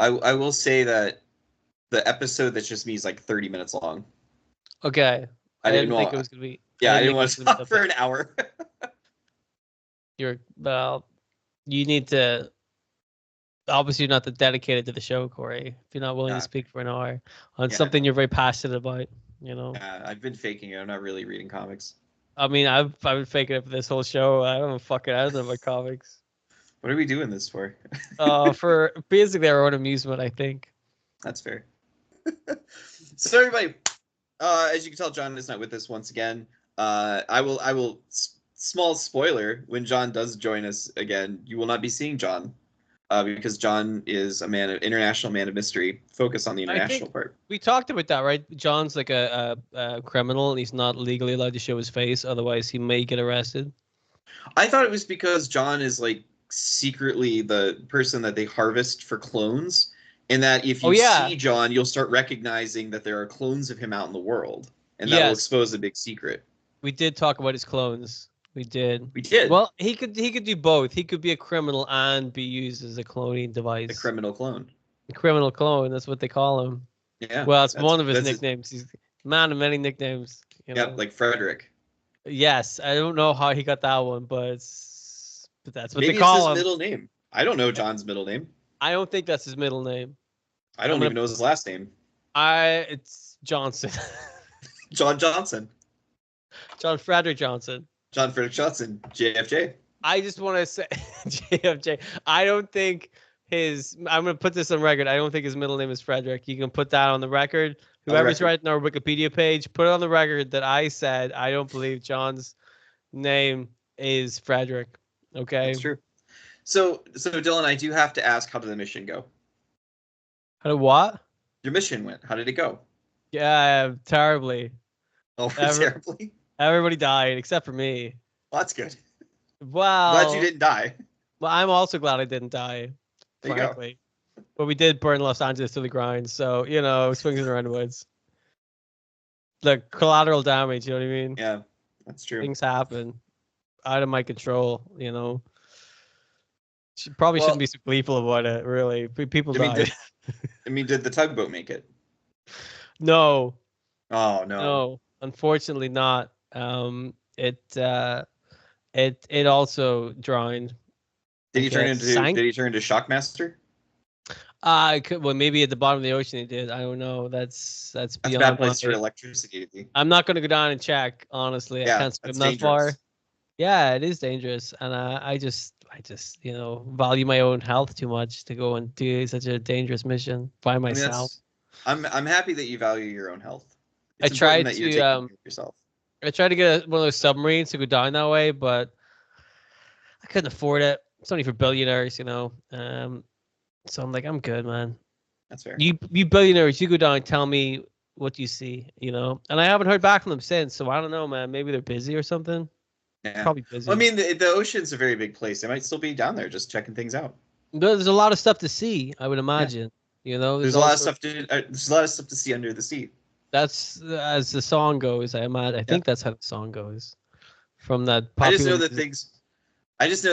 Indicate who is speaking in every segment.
Speaker 1: I will say that the episode that's just me is like 30 minutes long.
Speaker 2: Okay.
Speaker 1: I didn't
Speaker 2: think
Speaker 1: want.
Speaker 2: it was gonna be.
Speaker 1: Yeah, I didn't
Speaker 2: think it
Speaker 1: want
Speaker 2: was
Speaker 1: to
Speaker 2: gonna be
Speaker 1: stop for an hour.
Speaker 2: well, you need to. Obviously, you're not that dedicated to the show, Corey. If you're not willing to
Speaker 1: Yeah.
Speaker 2: speak for an hour on
Speaker 1: Yeah,
Speaker 2: something
Speaker 1: no.
Speaker 2: you're very passionate about, you know.
Speaker 1: I've been faking it. I'm not really reading comics.
Speaker 2: I mean, I've been faking it for this whole show. I don't fucking I don't know about comics.
Speaker 1: What are we doing this for?
Speaker 2: For basically our own amusement, I think.
Speaker 1: That's fair. So everybody, as you can tell, John is not with us once again. I will. Small spoiler: when John does join us again, you will not be seeing John, because John is international man of mystery. Focus on the international part.
Speaker 2: We talked about that, right? John's like a criminal, and he's not legally allowed to show his face, otherwise he may get arrested.
Speaker 1: I thought it was because John is like secretly the person that they harvest for clones, and that if you see John, you'll start recognizing that there are clones of him out in the world, and that will expose a big secret.
Speaker 2: We did talk about his clones. We did.
Speaker 1: Well,
Speaker 2: he could do both. He could be a criminal and be used as a cloning device.
Speaker 1: A criminal clone.
Speaker 2: A criminal clone. That's what they call him.
Speaker 1: Yeah.
Speaker 2: Well, it's one of his nicknames. He's a man of many nicknames. You know?
Speaker 1: Like Frederick.
Speaker 2: Yes, I don't know how he got that one, but that's what
Speaker 1: Maybe
Speaker 2: they call
Speaker 1: it's
Speaker 2: him.
Speaker 1: his middle name. I don't know John's middle name.
Speaker 2: I don't think that's his middle name.
Speaker 1: I don't even know his last name.
Speaker 2: It's Johnson.
Speaker 1: John Johnson.
Speaker 2: John Frederick Johnson.
Speaker 1: John Frederick Johnson. JFJ.
Speaker 2: I just want to say JFJ. I don't think I'm going to put this on record. I don't think his middle name is Frederick. You can put that on the record. Whoever's writing our Wikipedia page, put it on the record that I said I don't believe John's name is Frederick. Okay?
Speaker 1: That's true. So Dylan, I do have to ask, how did the mission go?
Speaker 2: How did what?
Speaker 1: Your mission went. How did it go?
Speaker 2: Yeah, terribly.
Speaker 1: Oh, terribly?
Speaker 2: Everybody died except for me.
Speaker 1: Well, that's good.
Speaker 2: Well,
Speaker 1: glad you didn't die.
Speaker 2: Well, I'm also glad I didn't die.
Speaker 1: There
Speaker 2: frankly. You go. But we did burn Los Angeles to the ground, so swings and roundabouts. The collateral damage, you know what I mean?
Speaker 1: Yeah, that's true.
Speaker 2: Things happen out of my control, Probably shouldn't be so gleeful about it, really. People died.
Speaker 1: Did the tugboat make it?
Speaker 2: No.
Speaker 1: Oh, no.
Speaker 2: No, unfortunately not. It also drowned.
Speaker 1: Did he turn into Shockmaster?
Speaker 2: Well, maybe at the bottom of the ocean he did. I don't know. That's beyond.
Speaker 1: That's a bad place for electricity.
Speaker 2: I'm not going to go down and check. Honestly, I can't swim that far. Yeah, it is dangerous, and I just value my own health too much to go and do such a dangerous mission by myself.
Speaker 1: I'm happy that you value your own health.
Speaker 2: I tried to I tried to get one of those submarines to go down that way, but I couldn't afford it. It's only for billionaires, So I'm like, I'm good, man.
Speaker 1: That's fair.
Speaker 2: You billionaires, you go down and tell me what you see, And I haven't heard back from them since, so I don't know, man. Maybe they're busy or something.
Speaker 1: Yeah.
Speaker 2: Probably busy.
Speaker 1: Well, the ocean's a very big place. They might still be down there just checking things out.
Speaker 2: There's a lot of stuff to see, I would imagine.
Speaker 1: Yeah. There's a lot of stuff to see under the sea.
Speaker 2: That's as the song goes. I think that's how the song goes. From that.
Speaker 1: I just know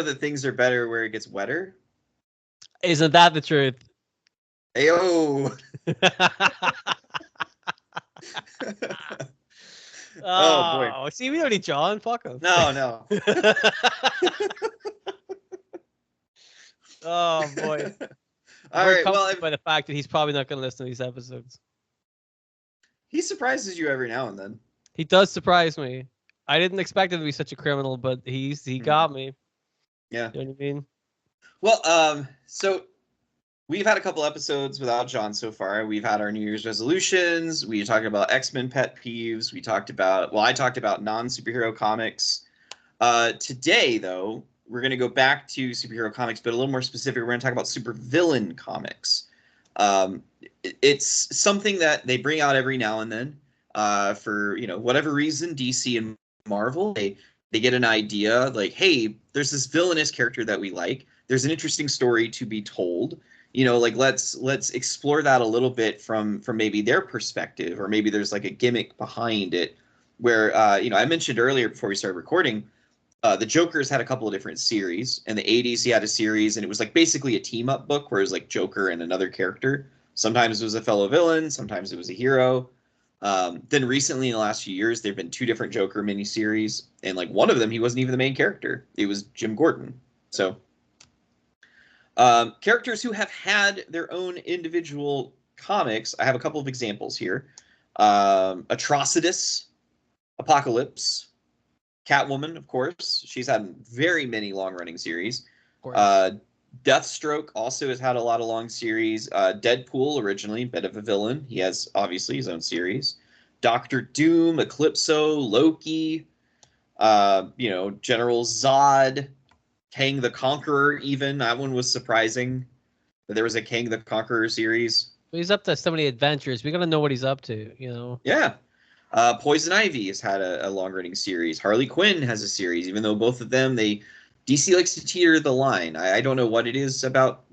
Speaker 1: that things are better where it gets wetter.
Speaker 2: Isn't that the truth?
Speaker 1: Ayo. Oh boy!
Speaker 2: See, we don't need John. Fuck him.
Speaker 1: No.
Speaker 2: Oh boy!
Speaker 1: All right. Well,
Speaker 2: by the fact that he's probably not going to listen to these episodes.
Speaker 1: He surprises you every now and then.
Speaker 2: He does surprise me. I didn't expect him to be such a criminal, but he got me.
Speaker 1: Yeah.
Speaker 2: You know what I mean?
Speaker 1: Well, so we've had a couple episodes without John so far. We've had our New Year's resolutions. We talked about X-Men pet peeves. I talked about non-superhero comics. Today, though, we're going to go back to superhero comics, but a little more specific. We're going to talk about supervillain comics. It's something that they bring out every now and then. For whatever reason, DC and Marvel, they get an idea like, hey, there's this villainous character that we like. There's an interesting story to be told. Let's explore that a little bit from maybe their perspective, or maybe there's like a gimmick behind it. Where I mentioned earlier before we started recording, The Joker's had a couple of different series. In the 80s, he had a series, and it was like basically a team-up book where it was like Joker and another character. Sometimes it was a fellow villain, sometimes it was a hero. Then recently, in the last few years, there have been two different Joker miniseries, and like one of them, he wasn't even the main character. It was Jim Gordon. So characters who have had their own individual comics, I have a couple of examples here. Atrocitus, Apocalypse, Catwoman, of course. She's had very many long-running series. Deathstroke also has had a lot of long series. Deadpool, originally, bit of a villain. He has, obviously, his own series. Doctor Doom, Eclipso, Loki, General Zod, Kang the Conqueror, even. That one was surprising. That there was a Kang the Conqueror series.
Speaker 2: He's up to so many adventures. We got to know what he's up to,
Speaker 1: Yeah. Poison Ivy has had a long-running series. Harley Quinn has a series, even though both of them, DC likes to teeter the line. I don't know what it is about.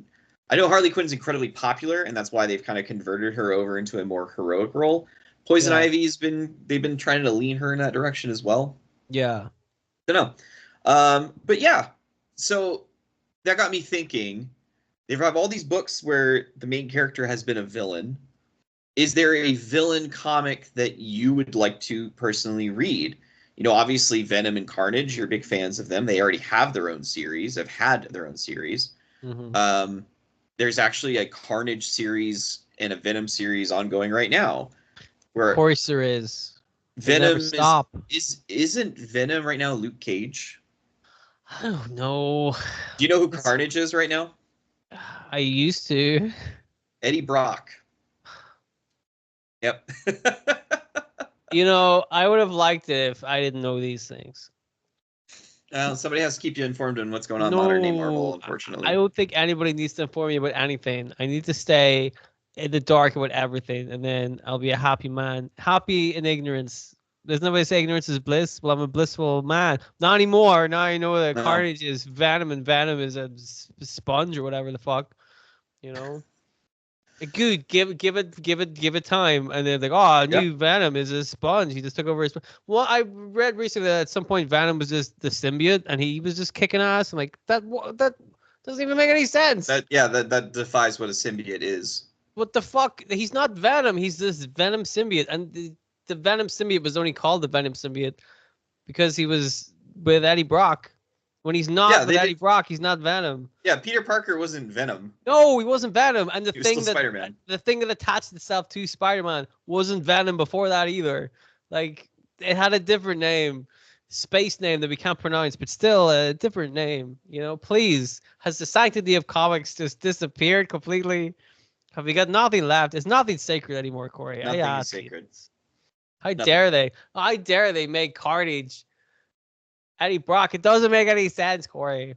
Speaker 1: I know Harley Quinn's incredibly popular, and that's why they've kind of converted her over into a more heroic role. Poison Ivy's they've been trying to lean her in that direction as well.
Speaker 2: Yeah.
Speaker 1: Don't know. But yeah, so that got me thinking. They have all these books where the main character has been a villain. Is there a villain comic that you would like to personally read? Obviously Venom and Carnage, you're big fans of them. They already have their own series, have had their own series.
Speaker 2: Mm-hmm.
Speaker 1: There's actually a Carnage series and a Venom series ongoing right now. Where
Speaker 2: of course there is.
Speaker 1: Venom isn't Venom right now Luke Cage?
Speaker 2: I don't know.
Speaker 1: Do you know who Carnage is right now?
Speaker 2: I used to.
Speaker 1: Eddie Brock. Yep.
Speaker 2: I would have liked it if I didn't know these things.
Speaker 1: Somebody has to keep you informed on what's going on in modern day Marvel, unfortunately.
Speaker 2: I don't think anybody needs to inform me about anything. I need to stay in the dark about everything, and then I'll be a happy man. Happy in ignorance. There's nobody say ignorance is bliss. Well, I'm a blissful man. Not anymore. Now I know that Carnage is Venom, and Venom is a sponge or whatever the fuck. Good, give it time, and then new Venom is a sponge. He just took over his. Well, I read recently that at some point Venom was just the symbiote, and he was just kicking ass. I'm like, that doesn't even make any sense.
Speaker 1: That defies what a symbiote is.
Speaker 2: What the fuck? He's not Venom. He's this Venom symbiote, and the Venom symbiote was only called the Venom symbiote because he was with Eddie Brock. When he's not with Eddie Brock, he's not Venom.
Speaker 1: Yeah, Peter Parker wasn't Venom.
Speaker 2: No, he wasn't Venom. And the thing that attached itself to Spider-Man wasn't Venom before that either. Like, it had a different name, space name that we can't pronounce, but still a different name. Please, has the sanctity of comics just disappeared completely? Have we got nothing left? It's nothing sacred anymore, Corey.
Speaker 1: Nothing is sacred.
Speaker 2: How dare they? How dare they make Carnage Eddie Brock? It doesn't make any sense, Corey.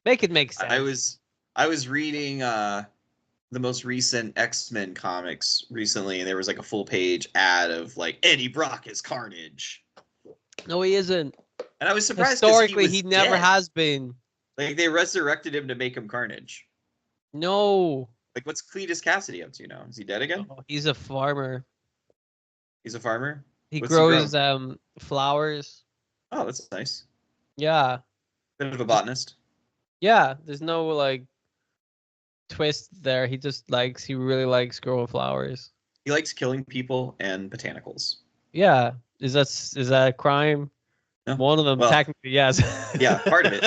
Speaker 2: Make it make sense.
Speaker 1: I was reading the most recent X-Men comics recently, and there was like a full page ad of like Eddie Brock is Carnage.
Speaker 2: No, he isn't.
Speaker 1: And I was surprised
Speaker 2: historically he never has been.
Speaker 1: Like they resurrected him to make him Carnage.
Speaker 2: No.
Speaker 1: Like what's Cletus Cassidy up to now? Is he dead again?
Speaker 2: Oh, he's a farmer.
Speaker 1: He's a farmer?
Speaker 2: He grows flowers.
Speaker 1: Oh, that's nice.
Speaker 2: Yeah.
Speaker 1: Bit of a botanist.
Speaker 2: Yeah, there's no twist there. He really likes growing flowers.
Speaker 1: He likes killing people and botanicals.
Speaker 2: Yeah. Is that a crime? No. One of them, technically, yes.
Speaker 1: Yeah, part of it.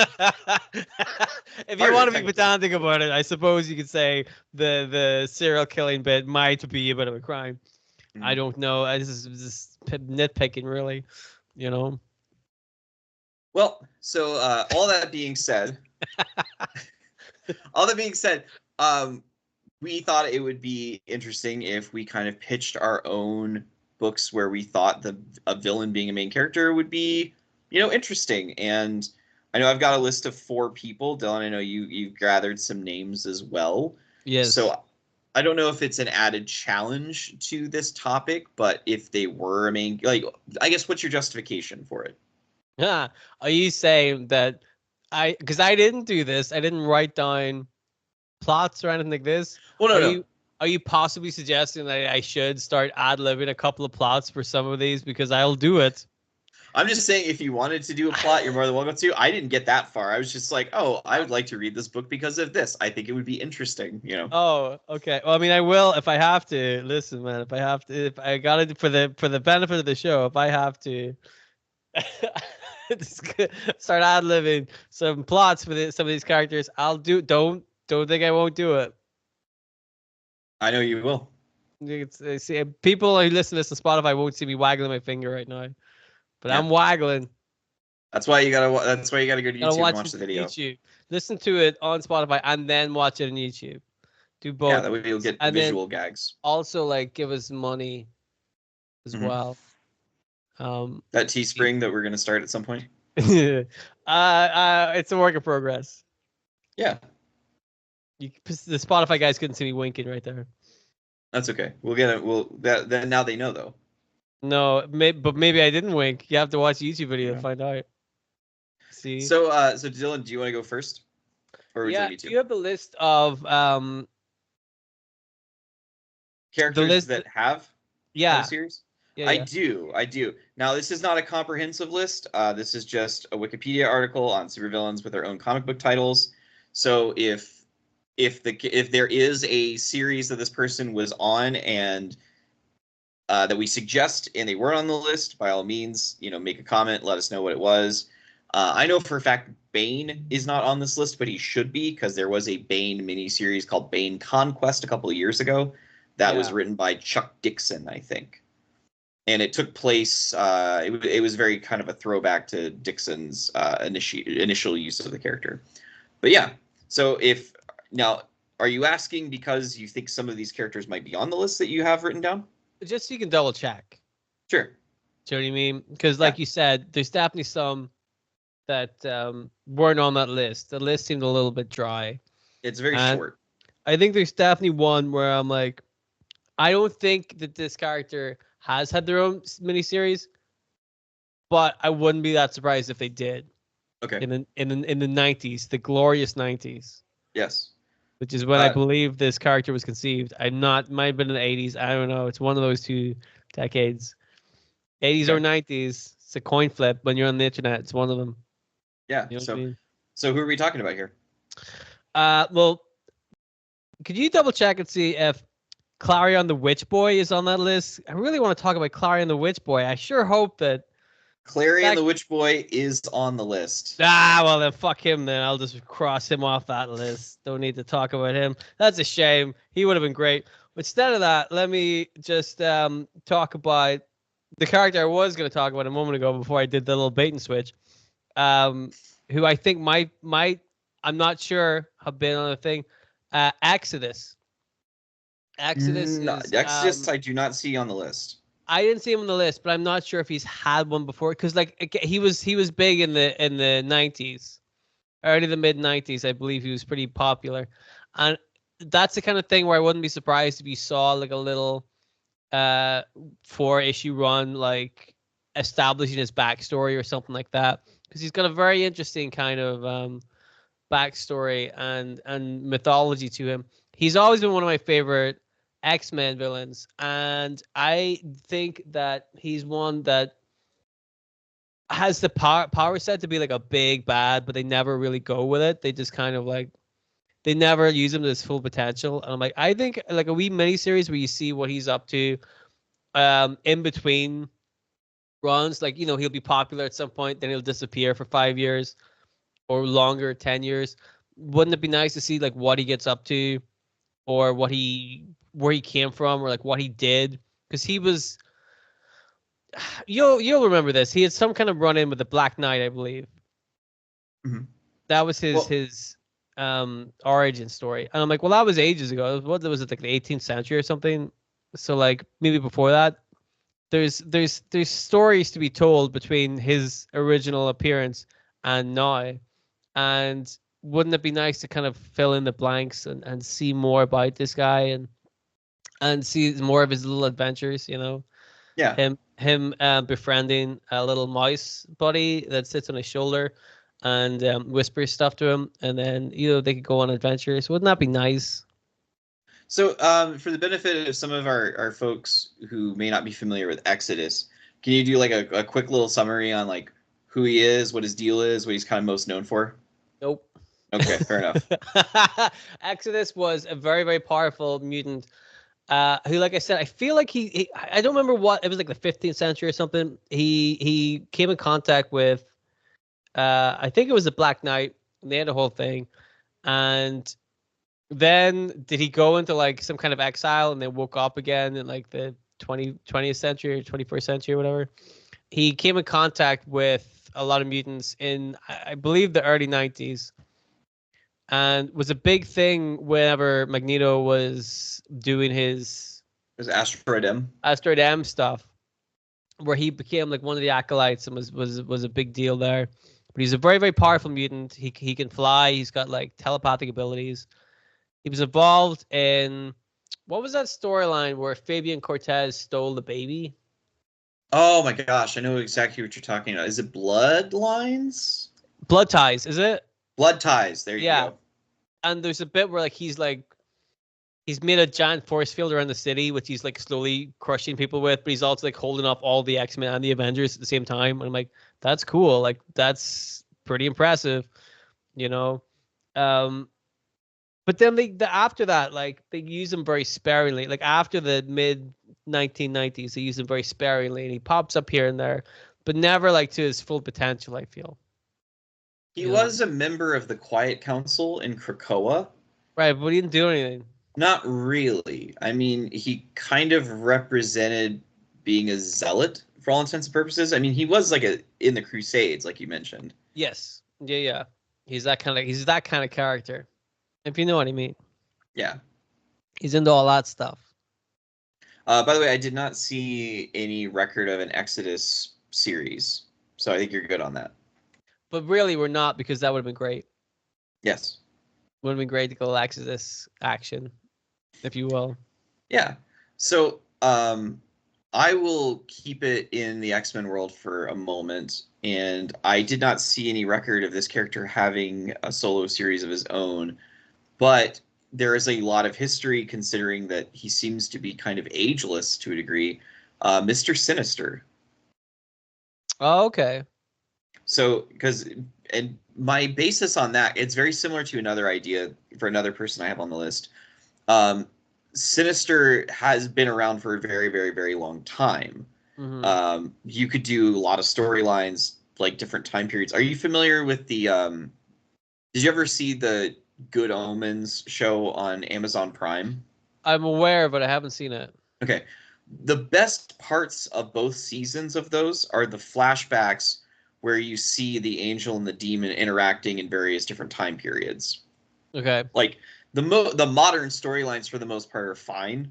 Speaker 2: If you want to be pedantic about it, I suppose you could say the serial killing bit might be a bit of a crime. Mm-hmm. I don't know. This is nitpicking, really.
Speaker 1: Well, so all that being said, we thought it would be interesting if we kind of pitched our own books where we thought a villain being a main character would be, interesting. And I know I've got a list of 4 people. Dylan, I know you've gathered some names as well.
Speaker 2: Yes.
Speaker 1: So I don't know if it's an added challenge to this topic, but if they were a main, I guess, what's your justification for it?
Speaker 2: Yeah. Are you saying that because I didn't do this, I didn't write down plots or anything like this?
Speaker 1: Well, no.
Speaker 2: Are you possibly suggesting that I should start ad-libbing a couple of plots for some of these? Because I'll do it.
Speaker 1: I'm just saying, if you wanted to do a plot, you're more than welcome to. I didn't get that far. I was just like, oh, I would like to read this book because of this. I think it would be interesting, you know.
Speaker 2: Oh, okay. Well, I mean, I will if I have to. Listen, man, if I have to, if I got it for the benefit of the show, if I have to just start ad-libbing some plots for some of these characters, I'll do. Don't think I won't do it.
Speaker 1: I know you will.
Speaker 2: See, people who listen to this on Spotify won't see me waggling my finger right now, but
Speaker 1: Yeah.
Speaker 2: I'm waggling.
Speaker 1: That's why you gotta. That's why you gotta go to YouTube and watch the video.
Speaker 2: YouTube. Listen to it on Spotify and then watch it on YouTube. Do both.
Speaker 1: Yeah, that way you'll get
Speaker 2: and
Speaker 1: visual gags.
Speaker 2: Also, like, give us money as well.
Speaker 1: That Teespring that we're gonna start at some point.
Speaker 2: It's a work in progress.
Speaker 1: Yeah.
Speaker 2: The Spotify guys couldn't see me winking right there.
Speaker 1: That's okay. We'll get it. Then now they know though.
Speaker 2: No, but maybe I didn't wink. You have to watch the YouTube video to find out. See.
Speaker 1: So Dylan, do you want to go first? Or would you like me to?
Speaker 2: You have the list of
Speaker 1: characters that have series?
Speaker 2: Yeah,
Speaker 1: I do. Now, this is not a comprehensive list. This is just a Wikipedia article on supervillains with their own comic book titles. So if there is a series that this person was on and that we suggest and they weren't on the list, by all means, make a comment, let us know what it was. I know for a fact Bane is not on this list, but he should be, because there was a Bane miniseries called Bane Conquest a couple of years ago that was written by Chuck Dixon, I think. And it took place, it was very kind of a throwback to Dixon's initial use of the character. But yeah, so now, are you asking because you think some of these characters might be on the list that you have written down?
Speaker 2: Just so you can double check.
Speaker 1: Sure.
Speaker 2: Do you know what I mean? Because like you said, there's definitely some that weren't on that list. The list seemed a little bit dry.
Speaker 1: It's very short.
Speaker 2: I think there's definitely one where I'm like, I don't think that this character has had their own miniseries, but I wouldn't be that surprised if they did.
Speaker 1: Okay.
Speaker 2: In the 90s, the glorious 90s.
Speaker 1: Yes.
Speaker 2: Which is when I believe this character was conceived. Might have been in the 80s. I don't know. It's one of those two decades. 80s or 90s. It's a coin flip when you're on the internet. It's one of them.
Speaker 1: Yeah.
Speaker 2: You know what I mean?
Speaker 1: So who are we talking about here?
Speaker 2: Well, could you double check and see if Clarion the Witch Boy is on that list? I really want to talk about Clarion the Witch Boy. I sure hope that
Speaker 1: Clarion the Witch Boy is on the list.
Speaker 2: Well then fuck him then. I'll just cross him off that list. Don't need to talk about him. That's a shame. He would have been great. Instead of that, let me just talk about the character I was going to talk about a moment ago before I did the little bait and switch. Who I think might I'm not sure have been on the thing. Exodus. Exodus
Speaker 1: I do not see on the list.
Speaker 2: I didn't see him on the list, but I'm not sure if he's had one before, because like he was big in the 90s, early to mid 90s. I believe he was pretty popular, and that's the kind of thing where I wouldn't be surprised if you saw like a little 4-issue run, like establishing his backstory or something like that, because he's got a very interesting kind of backstory and mythology to him. He's always been one of my favorite X-Men villains, and I think that he's one that has the power set to be like a big bad, but they never really go with it. They just kind of like, they never use him to his full potential. And I'm like, I think like a wee miniseries where you see what he's up to in between runs, like, he'll be popular at some point, then he'll disappear for 5 years or longer, 10 years. Wouldn't it be nice to see like what he gets up to, or where he came from, or like what he did? Because he was, you'll remember this, he had some kind of run in with the Black Knight, I believe.
Speaker 1: Mm-hmm.
Speaker 2: That was his origin story, and I'm like, well, that was ages ago. What was it, like the 18th century or something? So like maybe before that. There's stories to be told between his original appearance and now, and wouldn't it be nice to kind of fill in the blanks and see more about this guy and see more of his little adventures,
Speaker 1: Yeah.
Speaker 2: Him befriending a little mouse buddy that sits on his shoulder and whispers stuff to him, and then they could go on adventures. Wouldn't that be nice?
Speaker 1: So for the benefit of some of our folks who may not be familiar with Exodus, Can you do like a quick little summary on like who he is, what his deal is, what he's kind of most known for?
Speaker 2: Nope.
Speaker 1: Okay, fair enough.
Speaker 2: Exodus was a very, very powerful mutant who, like I said, I feel like I don't remember what, it was like the 15th century or something. He came in contact with, I think it was the Black Knight, and they had the whole thing. And then did he go into like some kind of exile and then woke up again in like the 20th century or 21st century or whatever? He came in contact with a lot of mutants in, I believe, the early 90s, and was a big thing whenever Magneto was doing his
Speaker 1: There's Asteroid M.
Speaker 2: Asteroid M stuff, where he became like one of the acolytes and was a big deal there. But he's a very, very powerful mutant. He can fly. He's got like telepathic abilities. He was involved in, what was that storyline where Fabian Cortez stole the baby?
Speaker 1: Oh my gosh, I know exactly what you're talking about. Is it Bloodlines?
Speaker 2: Blood Ties, is it?
Speaker 1: Blood Ties. There you
Speaker 2: Yeah.
Speaker 1: go.
Speaker 2: And there's a bit where like he's made a giant force field around the city, which he's like slowly crushing people with, but he's also like holding off all the X-Men and the Avengers at the same time. And I'm like, that's cool. Like that's pretty impressive, you know. But then after that, like they use him very sparingly. Like after the mid 1990s, they use him very sparingly, and he pops up here and there, but never like to his full potential, I feel.
Speaker 1: He was a member of the Quiet Council in Krakoa.
Speaker 2: Right, but he didn't do anything.
Speaker 1: Not really. I mean, he kind of represented being a zealot for all intents and purposes. I mean, he was like in the Crusades, like you mentioned.
Speaker 2: Yes. Yeah. He's that kind of character. If you know what I mean.
Speaker 1: Yeah.
Speaker 2: He's into all that stuff.
Speaker 1: By the way, I did not see any record of an Exodus series, so I think you're good on that.
Speaker 2: But really, we're not, because that would have been great.
Speaker 1: Yes.
Speaker 2: Would have been great to go Exodus action, if you will.
Speaker 1: Yeah. So I will keep it in the X-Men world for a moment, and I did not see any record of this character having a solo series of his own, but there is a lot of history considering that he seems to be kind of ageless to a degree. Mr. Sinister.
Speaker 2: Oh, okay.
Speaker 1: So, and my basis on that, it's very similar to another idea for another person I have on the list. Sinister has been around for a very, very, very long time.
Speaker 2: Mm-hmm.
Speaker 1: You could do a lot of storylines, like different time periods. Are you familiar with the? Did you ever see the Good Omens show on Amazon Prime?
Speaker 2: I'm aware, but I haven't seen it.
Speaker 1: Okay. The best parts of both seasons of those are the flashbacks where you see the angel and the demon interacting in various different time periods.
Speaker 2: Okay.
Speaker 1: Like the modern storylines for the most part are fine,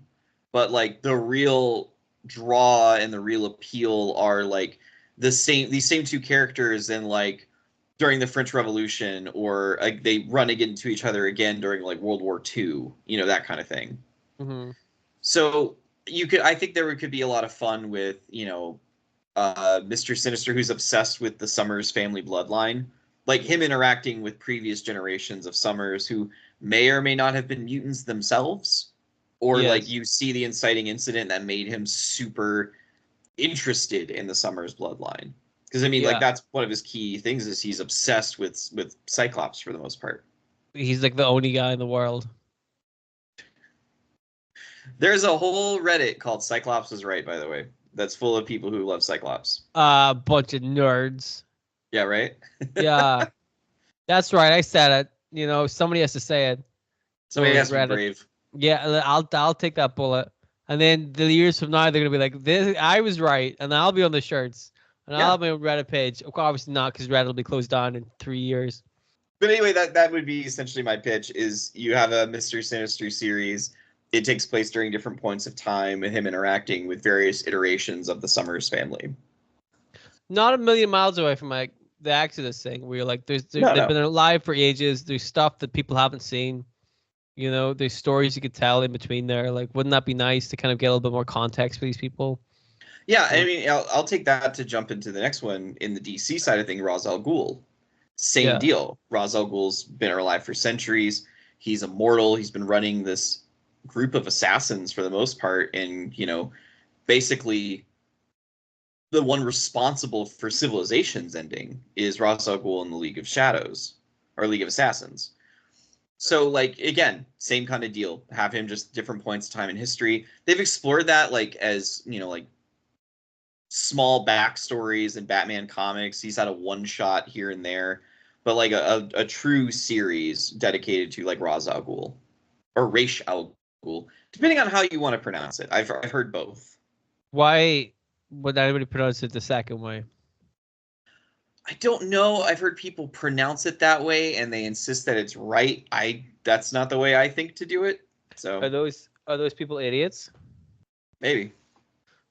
Speaker 1: but like the real draw and the real appeal are like these same two characters and like during the French Revolution, or like they run into each other again during like World War II, that kind of thing.
Speaker 2: Mm-hmm.
Speaker 1: So I think there could be a lot of fun with, Mr. Sinister, who's obsessed with the Summers family bloodline, like him interacting with previous generations of Summers who may or may not have been mutants themselves, or
Speaker 2: Yes.
Speaker 1: like you see the inciting incident that made him super interested in the Summers bloodline. Because I mean, like that's one of his key things is he's obsessed with Cyclops for the most part.
Speaker 2: He's like the only guy in the world.
Speaker 1: There's a whole Reddit called Cyclops was right, by the way. That's full of people who love Cyclops.
Speaker 2: Bunch of nerds.
Speaker 1: Yeah, right?
Speaker 2: Yeah. That's right. I said it. Somebody has to say it.
Speaker 1: Somebody has to be brave.
Speaker 2: Yeah, I'll take that bullet. And then the years from now, they're gonna be like, "This, I was right," and I'll be on the shirts, and I'll have my own Reddit page. Of course, obviously not, because Reddit will be closed down in 3 years.
Speaker 1: But anyway, that would be essentially my pitch. Is you have a Mr. Sinister series. It takes place during different points of time, and him interacting with various iterations of the Summers family.
Speaker 2: Not a million miles away from like the Exodus thing, where you're like, they've been alive for ages. There's stuff that people haven't seen. There's stories you could tell in between there. Like, wouldn't that be nice to kind of get a little bit more context for these people?
Speaker 1: Yeah, I mean, I'll take that to jump into the next one in the DC side of things. Ra's al Ghul, same deal. Ra's al Ghul's been alive for centuries. He's immortal. He's been running this group of assassins for the most part, and basically the one responsible for civilization's ending is Ra's al Ghul in the League of Shadows or League of Assassins. So, like, again, same kind of deal. Have him just different points of time in history. They've explored that, like, as, you know, like, small backstories in Batman comics. He's had a one-shot here and there. But, like, a true series dedicated to, like, Ra's al Ghul. Or Ra's al Ghul. Depending on how you want to pronounce it. I've heard both.
Speaker 2: Why would anybody pronounce it the second way?
Speaker 1: I don't know. I've heard people pronounce it that way, and they insist that it's right. That's not the way I think to do it. So
Speaker 2: Are those people idiots?
Speaker 1: maybe.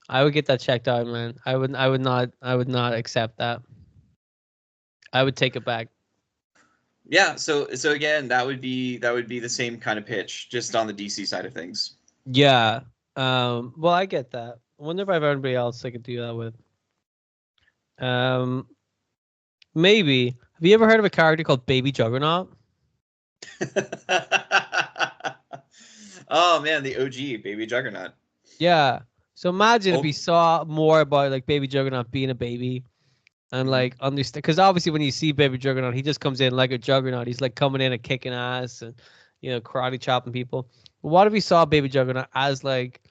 Speaker 2: I would get that checked out, man. I would not accept that. I would take it back.
Speaker 1: Yeah. So again, that would be the same kind of pitch, just on the DC side of things.
Speaker 2: Yeah. Well, I get that. I wonder if I have anybody else I could do that with. Maybe. Have you ever heard of a character called Baby Juggernaut?
Speaker 1: Oh man, the OG Baby Juggernaut.
Speaker 2: Yeah. So imagine if we saw more about like Baby Juggernaut being a baby and like understand, because obviously when you see Baby Juggernaut, he just comes in like a juggernaut. He's like coming in and kicking ass and, you know, karate chopping people. But what if we saw Baby Juggernaut as like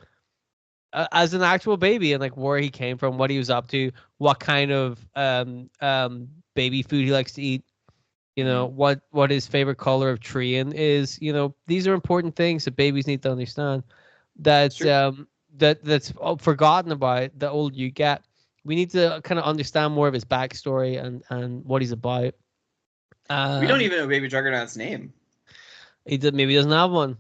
Speaker 2: as an actual baby and like where he came from, what he was up to, what kind of baby food he likes to eat, you know, what his favorite color of treeing is, you know, these are important things that babies need to understand. That's that's forgotten about the older you get. We need to kind of understand more of his backstory and what he's about.
Speaker 1: We don't even know Baby Juggernaut's name.
Speaker 2: Maybe he doesn't have one.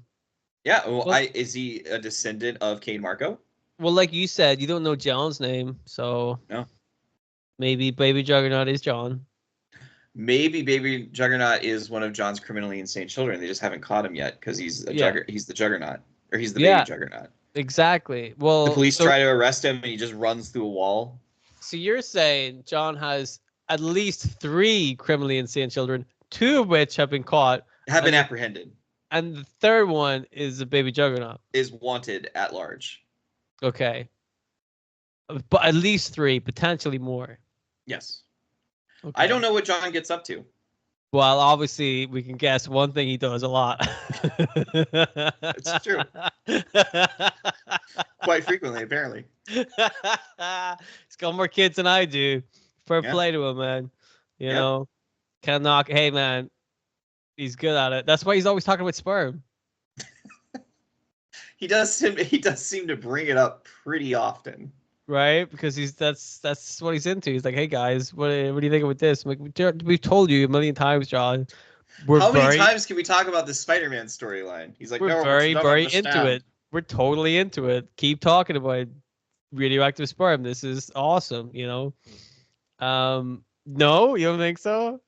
Speaker 1: Yeah, well, is he a descendant of Cain Marko?
Speaker 2: Well, like you said, you don't know John's name, so
Speaker 1: no.
Speaker 2: Maybe Baby Juggernaut is John.
Speaker 1: Maybe Baby Juggernaut is one of John's criminally insane children. They just haven't caught him yet because he's the Juggernaut, or he's the Baby Juggernaut.
Speaker 2: Exactly. Well,
Speaker 1: the police try to arrest him, and he just runs through a wall.
Speaker 2: So you're saying John has at least 3 criminally insane children, 2 of which have been caught,
Speaker 1: have been apprehended,
Speaker 2: and the third one is a Baby Juggernaut.
Speaker 1: Is wanted at large.
Speaker 2: Okay. But at least 3, potentially more.
Speaker 1: Yes. Okay. I don't know what John gets up to.
Speaker 2: Well, obviously, we can guess one thing he does a lot.
Speaker 1: It's true. Quite frequently, apparently.
Speaker 2: He's got more kids than I do. Fair play to him, man. You know, can't knock. Hey, man, he's good at it. That's why he's always talking about sperm.
Speaker 1: He does seem to bring it up pretty often.
Speaker 2: Right, because that's what he's into. He's like, "Hey guys, what do you think about this?" I'm like, we've told you a million times, John.
Speaker 1: How many times can we talk about the Spider-Man storyline? He's like,
Speaker 2: we're very into it. We're totally into it. Keep talking about radioactive sperm. This is awesome, you know. No, you don't think so?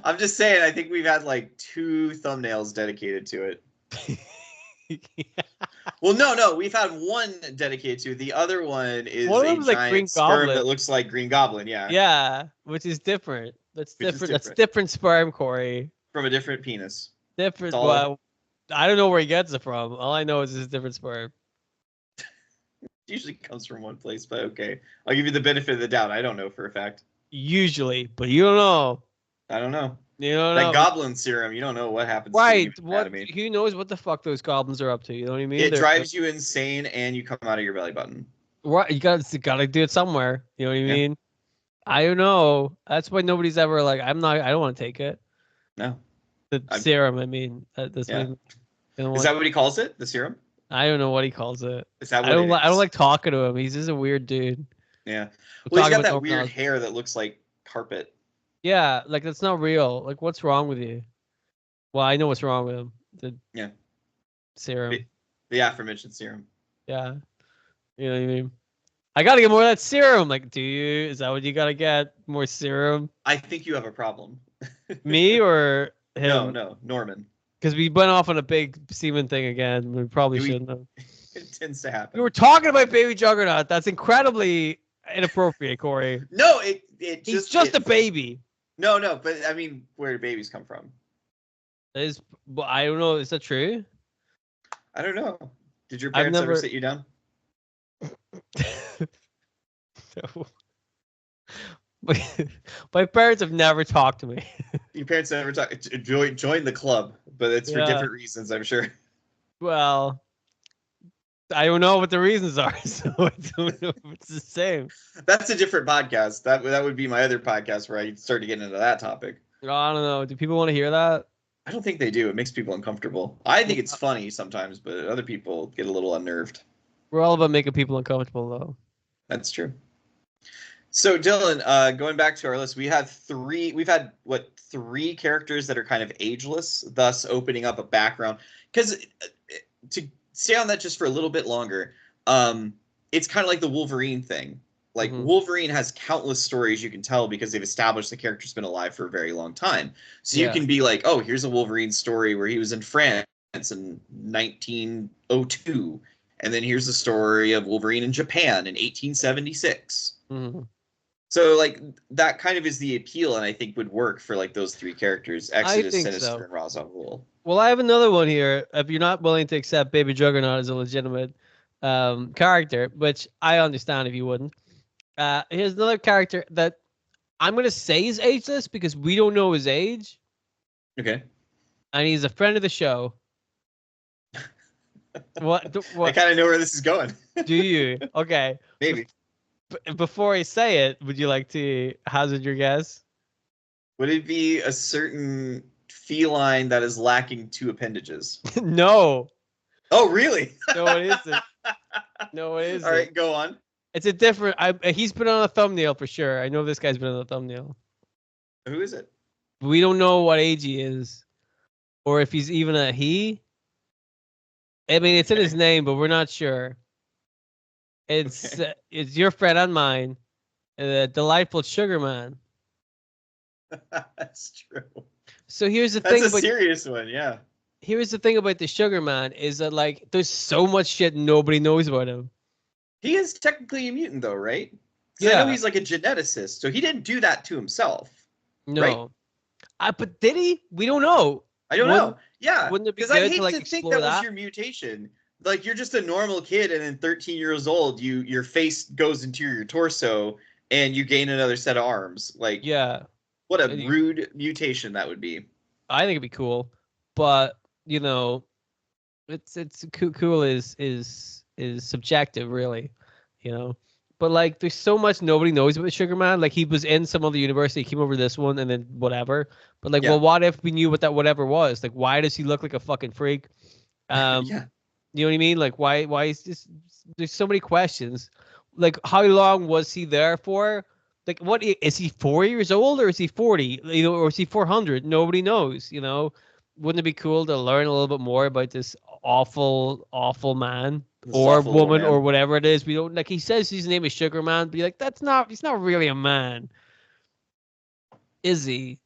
Speaker 1: I'm just saying. I think we've had like 2 thumbnails dedicated to it. Well, no, we've had one dedicated to it. The other one is a giant sperm that looks like Green Goblin.
Speaker 2: Yeah, which is different. That's different. That's different sperm, Corey.
Speaker 1: From a different penis.
Speaker 2: Different. Well, I don't know where he gets it from. All I know is it's a different sperm.
Speaker 1: It usually comes from one place, but okay. I'll give you the benefit of the doubt. I don't know for a fact.
Speaker 2: Usually, but you don't know.
Speaker 1: I don't know.
Speaker 2: You don't
Speaker 1: know.
Speaker 2: That
Speaker 1: goblin serum, you don't know what happens.
Speaker 2: Right. Who knows what the fuck those goblins are up to? You know what I mean?
Speaker 1: It drives you insane, and you come out of your belly button.
Speaker 2: Right. You gotta do it somewhere. You know what I mean? I don't know. That's why nobody's ever like, I don't want to take it.
Speaker 1: No.
Speaker 2: The serum, I mean.
Speaker 1: Is that what he calls it? The serum?
Speaker 2: I don't know what he calls it.
Speaker 1: Is that what
Speaker 2: I don't like talking to him. He's just a weird dude.
Speaker 1: Yeah. Well, he's got that weird hair that looks like carpet.
Speaker 2: Yeah, like that's not real. Like, what's wrong with you? Well, I know what's wrong with him. The serum.
Speaker 1: The aforementioned serum.
Speaker 2: Yeah. You know what I mean? I gotta get more of that serum. Like, do you? Is that what you gotta get? More serum?
Speaker 1: I think you have a problem.
Speaker 2: Me or him?
Speaker 1: No, Norman.
Speaker 2: Because we went off on a big semen thing again. We probably shouldn't have.
Speaker 1: It tends to happen.
Speaker 2: We were talking about Baby Juggernaut. That's incredibly inappropriate, Corey.
Speaker 1: No,
Speaker 2: he's just a baby.
Speaker 1: No, but I mean, where do babies come from?
Speaker 2: I don't know. Is that true?
Speaker 1: I don't know. Did your parents ever sit you down?
Speaker 2: No. My parents have never talked to me.
Speaker 1: Your parents never talk. Join the club, but it's for
Speaker 2: Yeah.
Speaker 1: different reasons, I'm sure.
Speaker 2: Well, I don't know what the reasons are, so I don't know if it's the same.
Speaker 1: That's a different podcast. That would be my other podcast where I start to get into that topic.
Speaker 2: I don't know. Do people want to hear that?
Speaker 1: I don't think they do. It makes people uncomfortable. I think it's funny sometimes, but other people get a little unnerved.
Speaker 2: We're all about making people uncomfortable, though.
Speaker 1: That's true. So Dylan, going back to our list, we've had three characters that are kind of ageless, thus opening up a background. Because to stay on that just for a little bit longer, it's kind of like the Wolverine thing. Like Wolverine has countless stories you can tell because they've established the character's been alive for a very long time. So you can be like, oh, here's a Wolverine story where he was in France in 1902. And then here's the story of Wolverine in Japan in 1876.
Speaker 2: Mm-hmm.
Speaker 1: So like that kind of is the appeal, and I think would work for like those three characters: Exodus, Sinister, and Ra's al Ghul.
Speaker 2: Well, I have another one here. If you're not willing to accept Baby Juggernaut as a legitimate character, which I understand if you wouldn't, here's another character that I'm gonna say is ageless because we don't know his age.
Speaker 1: Okay.
Speaker 2: And he's a friend of the show. What?
Speaker 1: I kind of know where this is going.
Speaker 2: Do you? Okay.
Speaker 1: Maybe.
Speaker 2: Before I say it, would you like to hazard your guess?
Speaker 1: Would it be a certain feline that is lacking two appendages?
Speaker 2: No.
Speaker 1: Oh, really?
Speaker 2: No, it isn't. No, it isn't.
Speaker 1: All right, go on.
Speaker 2: It's a different. He's been on a thumbnail for sure. I know this guy's been on a thumbnail.
Speaker 1: Who is it?
Speaker 2: We don't know what age he is, or if he's even a he. I mean, it's in his name, but we're not sure. It's it's your friend and mine, the delightful Sugar Man.
Speaker 1: That's true.
Speaker 2: So here's the thing.
Speaker 1: That's a serious one, yeah.
Speaker 2: Here's the thing about the Sugar Man is that like there's so much shit nobody knows about him.
Speaker 1: He is technically a mutant, though, right?
Speaker 2: Yeah.
Speaker 1: I know he's like a geneticist, so he didn't do that to himself.
Speaker 2: No. Right? But did he? We don't know.
Speaker 1: I don't know. Yeah.
Speaker 2: Wouldn't it be
Speaker 1: good
Speaker 2: I
Speaker 1: hate
Speaker 2: to like
Speaker 1: think
Speaker 2: explore
Speaker 1: that was your mutation. Like you're just a normal kid, and then 13 years old, your face goes into your torso, and you gain another set of arms. Like, yeah, what a rude mutation that would be. I
Speaker 2: think it'd be cool, but you know, it's cool is subjective, really, you know. But like, there's so much nobody knows about Sugar Man. Like, he was in some other university, came over this one, and then whatever. But like, well, what if we knew what that whatever was? Like, why does he look like a fucking freak? Yeah. You know what I mean? Like, why is this? There's so many questions. Like, how long was he there for? Like, what is he 4 years old or is he 40? You know, or is he 400? Nobody knows. You know, wouldn't it be cool to learn a little bit more about this awful man or woman or whatever it is? We don't like. He says his name is Sugar Man, but you're like, he's not really a man, is he?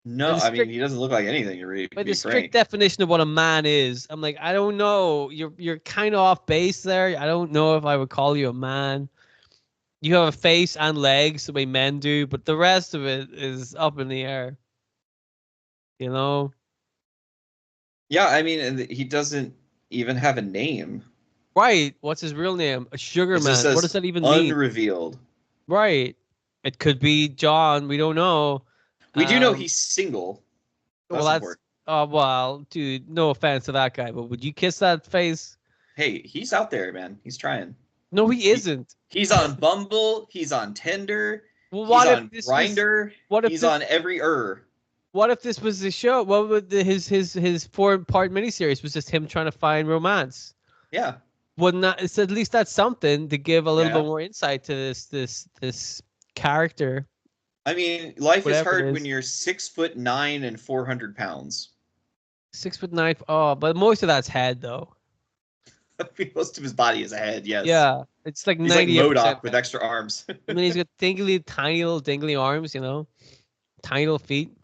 Speaker 1: No, I mean, he doesn't look like anything to read.
Speaker 2: But the strict definition of what a man is, I'm like, I don't know. You're kind of off base there. I don't know if I would call you a man. You have a face and legs the way men do, but the rest of it is up in the air. You know? Yeah, I mean, and he doesn't even have a name. Right. What's his real name? A Sugar Man. What does that even mean? Unrevealed. Right. It could be John. We don't know. We do know he's single. That's well, dude, no offense to that guy, but would you kiss that face? Hey, he's out there, man. He's trying. No, he isn't. He's on Bumble. He's on Tinder. Well, what he's on Grindr. He's on every What if this was the show? What would his 4-part miniseries was just him trying to find romance? Yeah. Wouldn't that? It's at least that's something to give a little bit more insight to this character. I mean, life is hard when you're 6'9" and 400 pounds. 6'9". Oh, but most of that's head, though. Most of his body is a head. Yes. Yeah, it's like he's 90%. Like MODOK with extra arms. I mean, he's got tiny little dingly arms. You know, tiny little feet.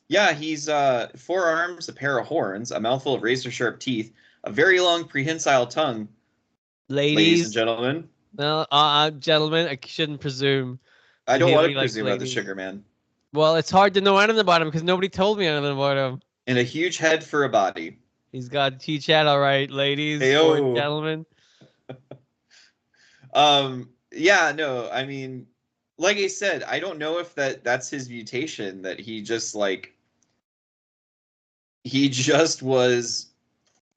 Speaker 2: Yeah, he's 4 arms, a pair of horns, a mouthful of razor-sharp teeth, a very long prehensile tongue. Ladies and gentlemen. No, gentlemen, I shouldn't presume. I don't want to presume about the Sugar Man. Well, it's hard to know anything about him because nobody told me anything about him. And a huge head for a body. He's got a huge head, all right, ladies or gentlemen.
Speaker 1: Yeah, no, I mean, like I said, I don't know if that's his mutation, that he just was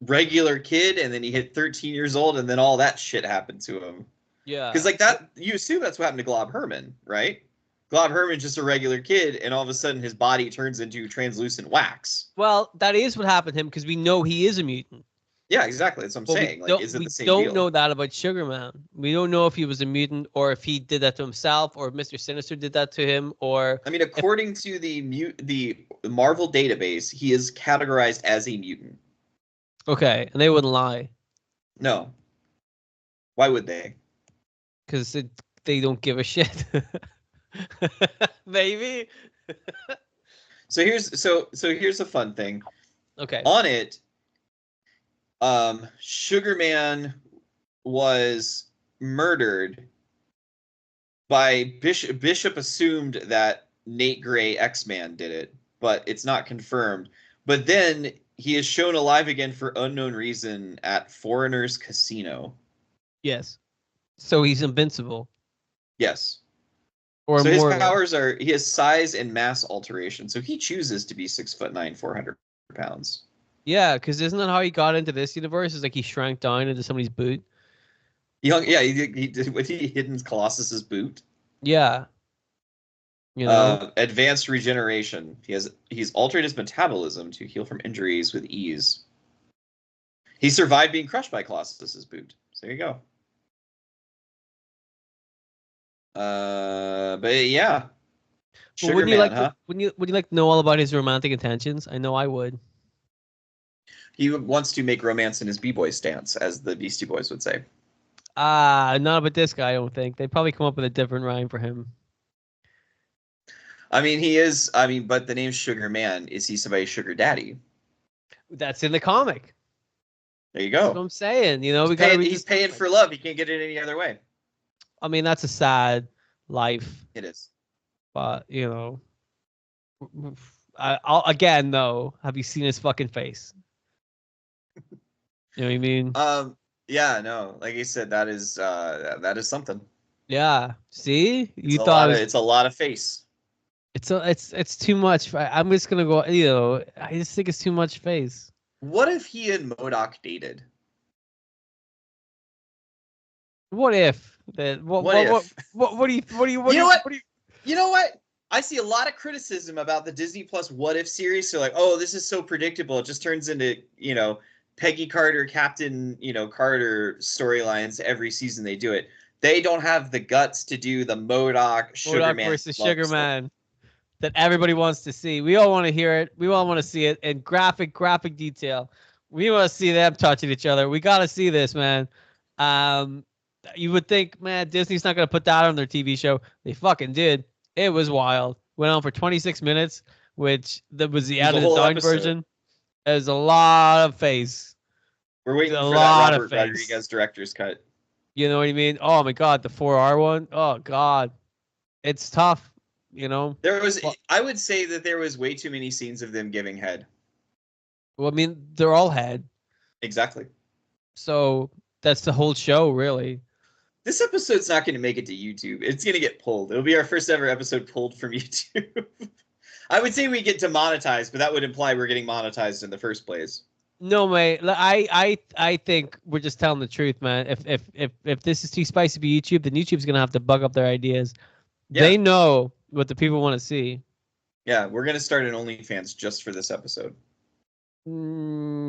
Speaker 1: regular kid and then he hit 13 years old and then all that shit happened to him.
Speaker 2: Yeah.
Speaker 1: Because like that, you assume that's what happened to Glob Herman, right? Glob Herman's just a regular kid, and all of a sudden his body turns into translucent wax.
Speaker 2: Well, that is what happened to him because we know he is a mutant.
Speaker 1: Yeah, exactly. That's what I'm
Speaker 2: But
Speaker 1: saying. Like, is it the same
Speaker 2: we don't
Speaker 1: deal?
Speaker 2: know that about Sugar Man. We don't know if he was a mutant or if he did that to himself or if Mr. Sinister did that to him or.
Speaker 1: I mean, according to the Marvel database, he is categorized as a mutant.
Speaker 2: Okay, and they wouldn't lie.
Speaker 1: No. Why would they?
Speaker 2: Because they don't give a shit. Maybe.
Speaker 1: So here's a fun thing.
Speaker 2: Okay.
Speaker 1: On it, Sugar Man was murdered by Bishop. Bishop assumed that Nate Gray X-Man did it, but it's not confirmed. But then he is shown alive again for unknown reason at Foreigner's Casino.
Speaker 2: Yes. So he's invincible.
Speaker 1: Yes.
Speaker 2: Or
Speaker 1: so his
Speaker 2: more
Speaker 1: powers are, he has size and mass alteration. So he chooses to be 6'9", 400 pounds.
Speaker 2: Yeah, because isn't that how he got into this universe? Is like he shrank down into somebody's boot.
Speaker 1: He did. What, he hid in Colossus's boot.
Speaker 2: Yeah. You know,
Speaker 1: advanced regeneration. He's altered his metabolism to heal from injuries with ease. He survived being crushed by Colossus's boot. So there you go. But yeah.
Speaker 2: Well, wouldn't you like would you like to know all about his romantic intentions? I know I would.
Speaker 1: He wants to make romance in his b-boy stance, as the Beastie Boys would say.
Speaker 2: Not about this guy, I don't think. They'd probably come up with a different rhyme for him.
Speaker 1: I mean, but the name's Sugar Man. Is he somebody's sugar daddy?
Speaker 2: That's in the comic.
Speaker 1: There you go.
Speaker 2: That's what I'm saying. You know,
Speaker 1: he's paying for love. He can't get it any other way.
Speaker 2: I mean, that's a sad life.
Speaker 1: It is.
Speaker 2: But, you know, I'll again, though, have you seen his fucking face? You know what I mean?
Speaker 1: Yeah, no. Like I said, that is something.
Speaker 2: Yeah. See? It's
Speaker 1: a lot of face.
Speaker 2: It's too much. I'm just gonna go, you know, I just think it's too much face.
Speaker 1: What if he and MODOK dated?
Speaker 2: What if that? What do you?
Speaker 1: You know what? I see a lot of criticism about the Disney Plus What If series. So like, oh, this is so predictable. It just turns into, you know, Peggy Carter, Captain, you know, Carter storylines every season they do it. They don't have the guts to do the MODOK Sugar Man
Speaker 2: versus Sugar Man that everybody wants to see. We all want to hear it. We all want to see it in graphic detail. We want to see them touching each other. We got to see this, man. You would think, man, Disney's not going to put that on their TV show. They fucking did. It was wild. Went on for 26 minutes, which that was the edited down version. There's a lot of face.
Speaker 1: We're waiting for that Robert Rodriguez director's cut.
Speaker 2: You know what I mean? Oh my God, the 4R one. Oh God, it's tough. You know.
Speaker 1: I would say that there was way too many scenes of them giving head.
Speaker 2: Well, I mean, they're all head.
Speaker 1: Exactly.
Speaker 2: So that's the whole show, really.
Speaker 1: This episode's not going to make it to YouTube. It's going to get pulled. It'll be our first ever episode pulled from YouTube. I would say we get demonetized, but that would imply we're getting monetized in the first place.
Speaker 2: No, mate. I think we're just telling the truth, man. If this is too spicy to be YouTube, then YouTube's going to have to bug up their ideas. Yeah. They know what the people want to see.
Speaker 1: Yeah, we're going to start an OnlyFans just for this episode.
Speaker 2: And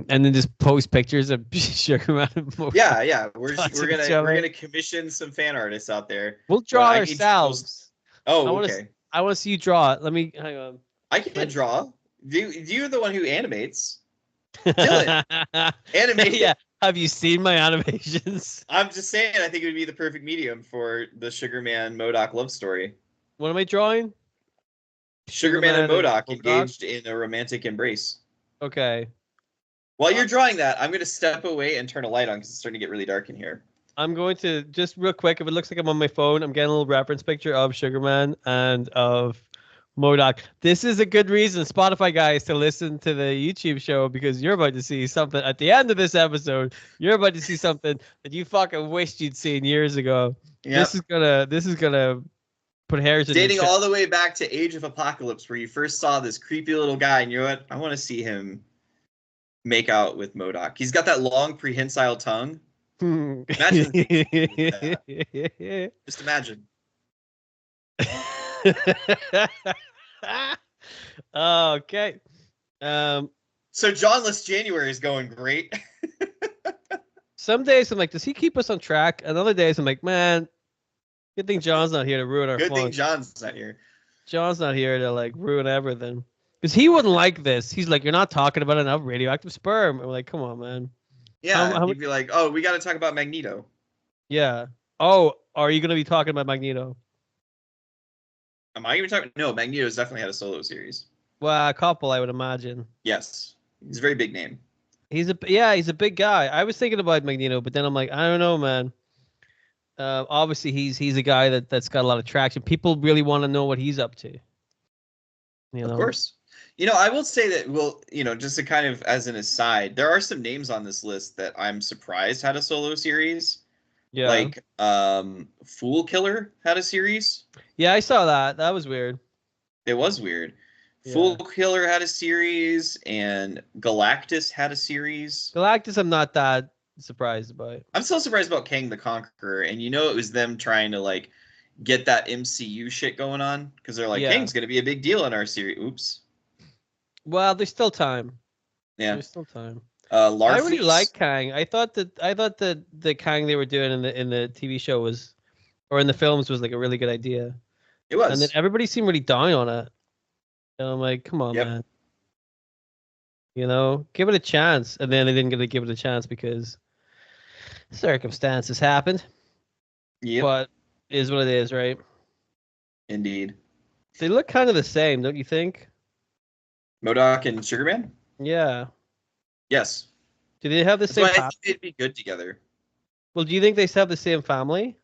Speaker 2: then just post pictures of Sugar Man.
Speaker 1: Yeah. We're gonna commission some fan artists out there.
Speaker 2: We'll draw ourselves.
Speaker 1: Okay.
Speaker 2: I want to see you draw it. Let me hang on.
Speaker 1: I can't draw. You're the one who animates. Dylan, animate.
Speaker 2: Yeah. Have you seen my animations?
Speaker 1: I'm just saying. I think it would be the perfect medium for the Sugar Man MODOK love story.
Speaker 2: What am I drawing?
Speaker 1: Sugar Man and MODOK engaged in a romantic embrace.
Speaker 2: Okay.
Speaker 1: While you're drawing that, I'm going to step away and turn a light on because it's starting to get really dark in here.
Speaker 2: I'm going to, just real quick, if it looks like I'm on my phone, I'm getting a little reference picture of Sugar Man and of MODOK. This is a good reason, Spotify guys, to listen to the YouTube show because you're about to see something at the end of this episode. You're about to see something that you fucking wished you'd seen years ago.
Speaker 1: Yep.
Speaker 2: This is gonna put hairs in your
Speaker 1: Dating
Speaker 2: chest.
Speaker 1: all the way back to Age of Apocalypse, where you first saw this creepy little guy, and you know what? I want to see him make out with MODOK. He's got that long prehensile tongue. Imagine. Just imagine.
Speaker 2: Okay.
Speaker 1: So Johnless January is going great.
Speaker 2: Some days I'm like, does he keep us on track? And other days I'm like, man, good thing John's not here to ruin our
Speaker 1: Good
Speaker 2: fun.
Speaker 1: thing John's not here.
Speaker 2: John's not here to like ruin everything. Because he wouldn't like this. He's like, you're not talking about enough radioactive sperm. I'm like, come on, man.
Speaker 1: Yeah, he'd be like, oh, we got to talk about Magneto.
Speaker 2: Yeah. Oh, are you going to be talking about Magneto?
Speaker 1: Am I going to be talking? No, Magneto's definitely had a solo series.
Speaker 2: Well, a couple, I would imagine.
Speaker 1: Yes. He's a very big name.
Speaker 2: He's a big guy. I was thinking about Magneto, but then I'm like, I don't know, man. Obviously, he's a guy that's got a lot of traction. People really want to know what he's up to.
Speaker 1: Of course. I will say that, well, just to kind of as an aside, there are some names on this list that I'm surprised had a solo series.
Speaker 2: Yeah.
Speaker 1: Like Fool Killer had a series.
Speaker 2: Yeah, I saw that. That was weird.
Speaker 1: It was weird.
Speaker 2: Yeah.
Speaker 1: Fool Killer had a series, and Galactus had a series.
Speaker 2: Galactus, I'm not that surprised about.
Speaker 1: I'm still surprised about Kang the Conqueror, and it was them trying to like get that MCU shit going on because they're like, Kang's gonna be a big deal in our series. Oops.
Speaker 2: Well, there's still time.
Speaker 1: Yeah,
Speaker 2: there's still time.
Speaker 1: I
Speaker 2: really like Kang. I thought that the Kang they were doing in the TV show was, or in the films was like a really good idea.
Speaker 1: It was,
Speaker 2: and then everybody seemed really down on it. And I'm like, come on, man. Give it a chance. And then they didn't get to give it a chance because circumstances happened.
Speaker 1: Yeah.
Speaker 2: But it is what it is, right?
Speaker 1: Indeed.
Speaker 2: They look kind of the same, don't you think?
Speaker 1: MODOK and Sugarman?
Speaker 2: Yeah.
Speaker 1: Yes.
Speaker 2: Do they have the same?
Speaker 1: I think they'd be good together.
Speaker 2: Well, do you think they have the same family?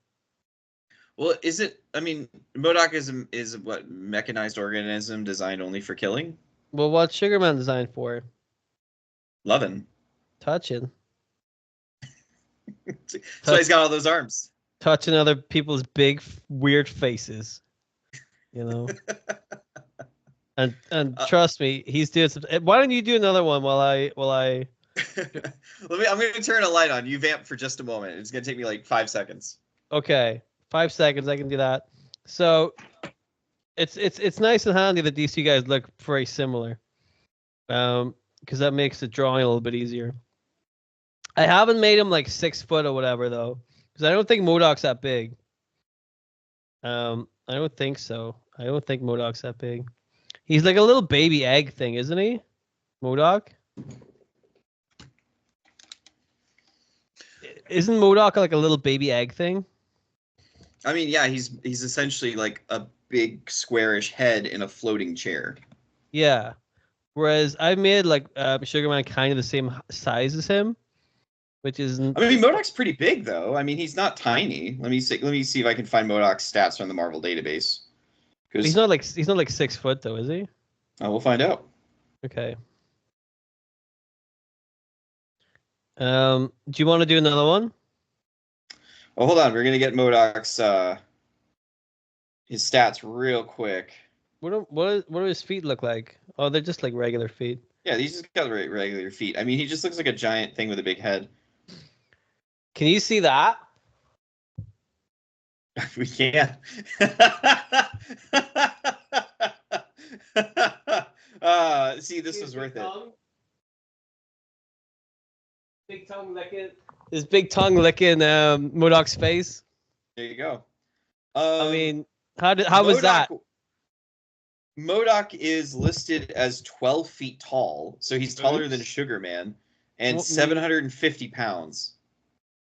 Speaker 1: Well, is it? I mean, MODOK is what, mechanized organism designed only for killing?
Speaker 2: Well, what's Sugarman designed for?
Speaker 1: Loving.
Speaker 2: Touching.
Speaker 1: So he's got all those arms.
Speaker 2: Touching other people's big, weird faces. And trust me, he's doing some. Why don't you do another one while I?
Speaker 1: I'm going to turn a light on. You vamp for just a moment. It's going to take me like 5 seconds.
Speaker 2: Okay, 5 seconds. I can do that. So, it's nice and handy that these two guys look very similar, because that makes the drawing a little bit easier. I haven't made him like 6 foot or whatever though, because I don't think MODOK's that big. I don't think so. I don't think MODOK's that big. He's like a little baby egg thing, isn't he? MODOK? Isn't MODOK like a little baby egg thing?
Speaker 1: I mean, yeah, he's essentially like a big squarish head in a floating chair.
Speaker 2: Yeah. Whereas I made like Sugarman kind of the same size as him, which is.
Speaker 1: I mean, MODOK's pretty big though. I mean, he's not tiny. Let me see if I can find MODOK's stats from the Marvel database.
Speaker 2: He's not like 6 foot though, is he?
Speaker 1: We'll find out.
Speaker 2: Okay. Do you want to do another one?
Speaker 1: Well, hold on. We're gonna get MODOK's his stats real quick.
Speaker 2: What do his feet look like? Oh, they're just like regular feet.
Speaker 1: Yeah, he's just got regular feet. I mean, he just looks like a giant thing with a big head.
Speaker 2: Can you see that?
Speaker 1: We can. See, this was worth it.
Speaker 2: Big tongue licking. His big tongue licking MODOK's face.
Speaker 1: There you go.
Speaker 2: I mean, how was that?
Speaker 1: MODOK is listed as 12 feet tall, so he's taller than Sugarman, and 750 pounds.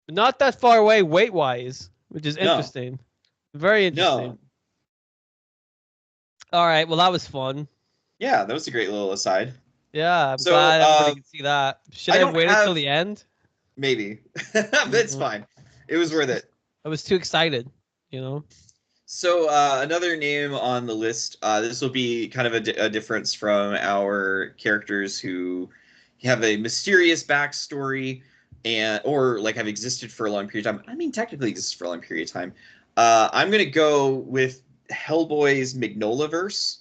Speaker 2: Not that far away weight-wise, which is interesting. Very interesting.
Speaker 1: No.
Speaker 2: All right, well, that was fun.
Speaker 1: Yeah, that was a great little aside.
Speaker 2: Yeah, I'm glad everybody can see that. Should I have waited till the end?
Speaker 1: Maybe. But it's fine. It was worth it.
Speaker 2: I was too excited,
Speaker 1: So another name on the list. This will be kind of a difference from our characters who have a mysterious backstory and or like have existed for a long period of time. I mean, technically existed for a long period of time. I'm gonna go with Hellboy's Magnolaverse,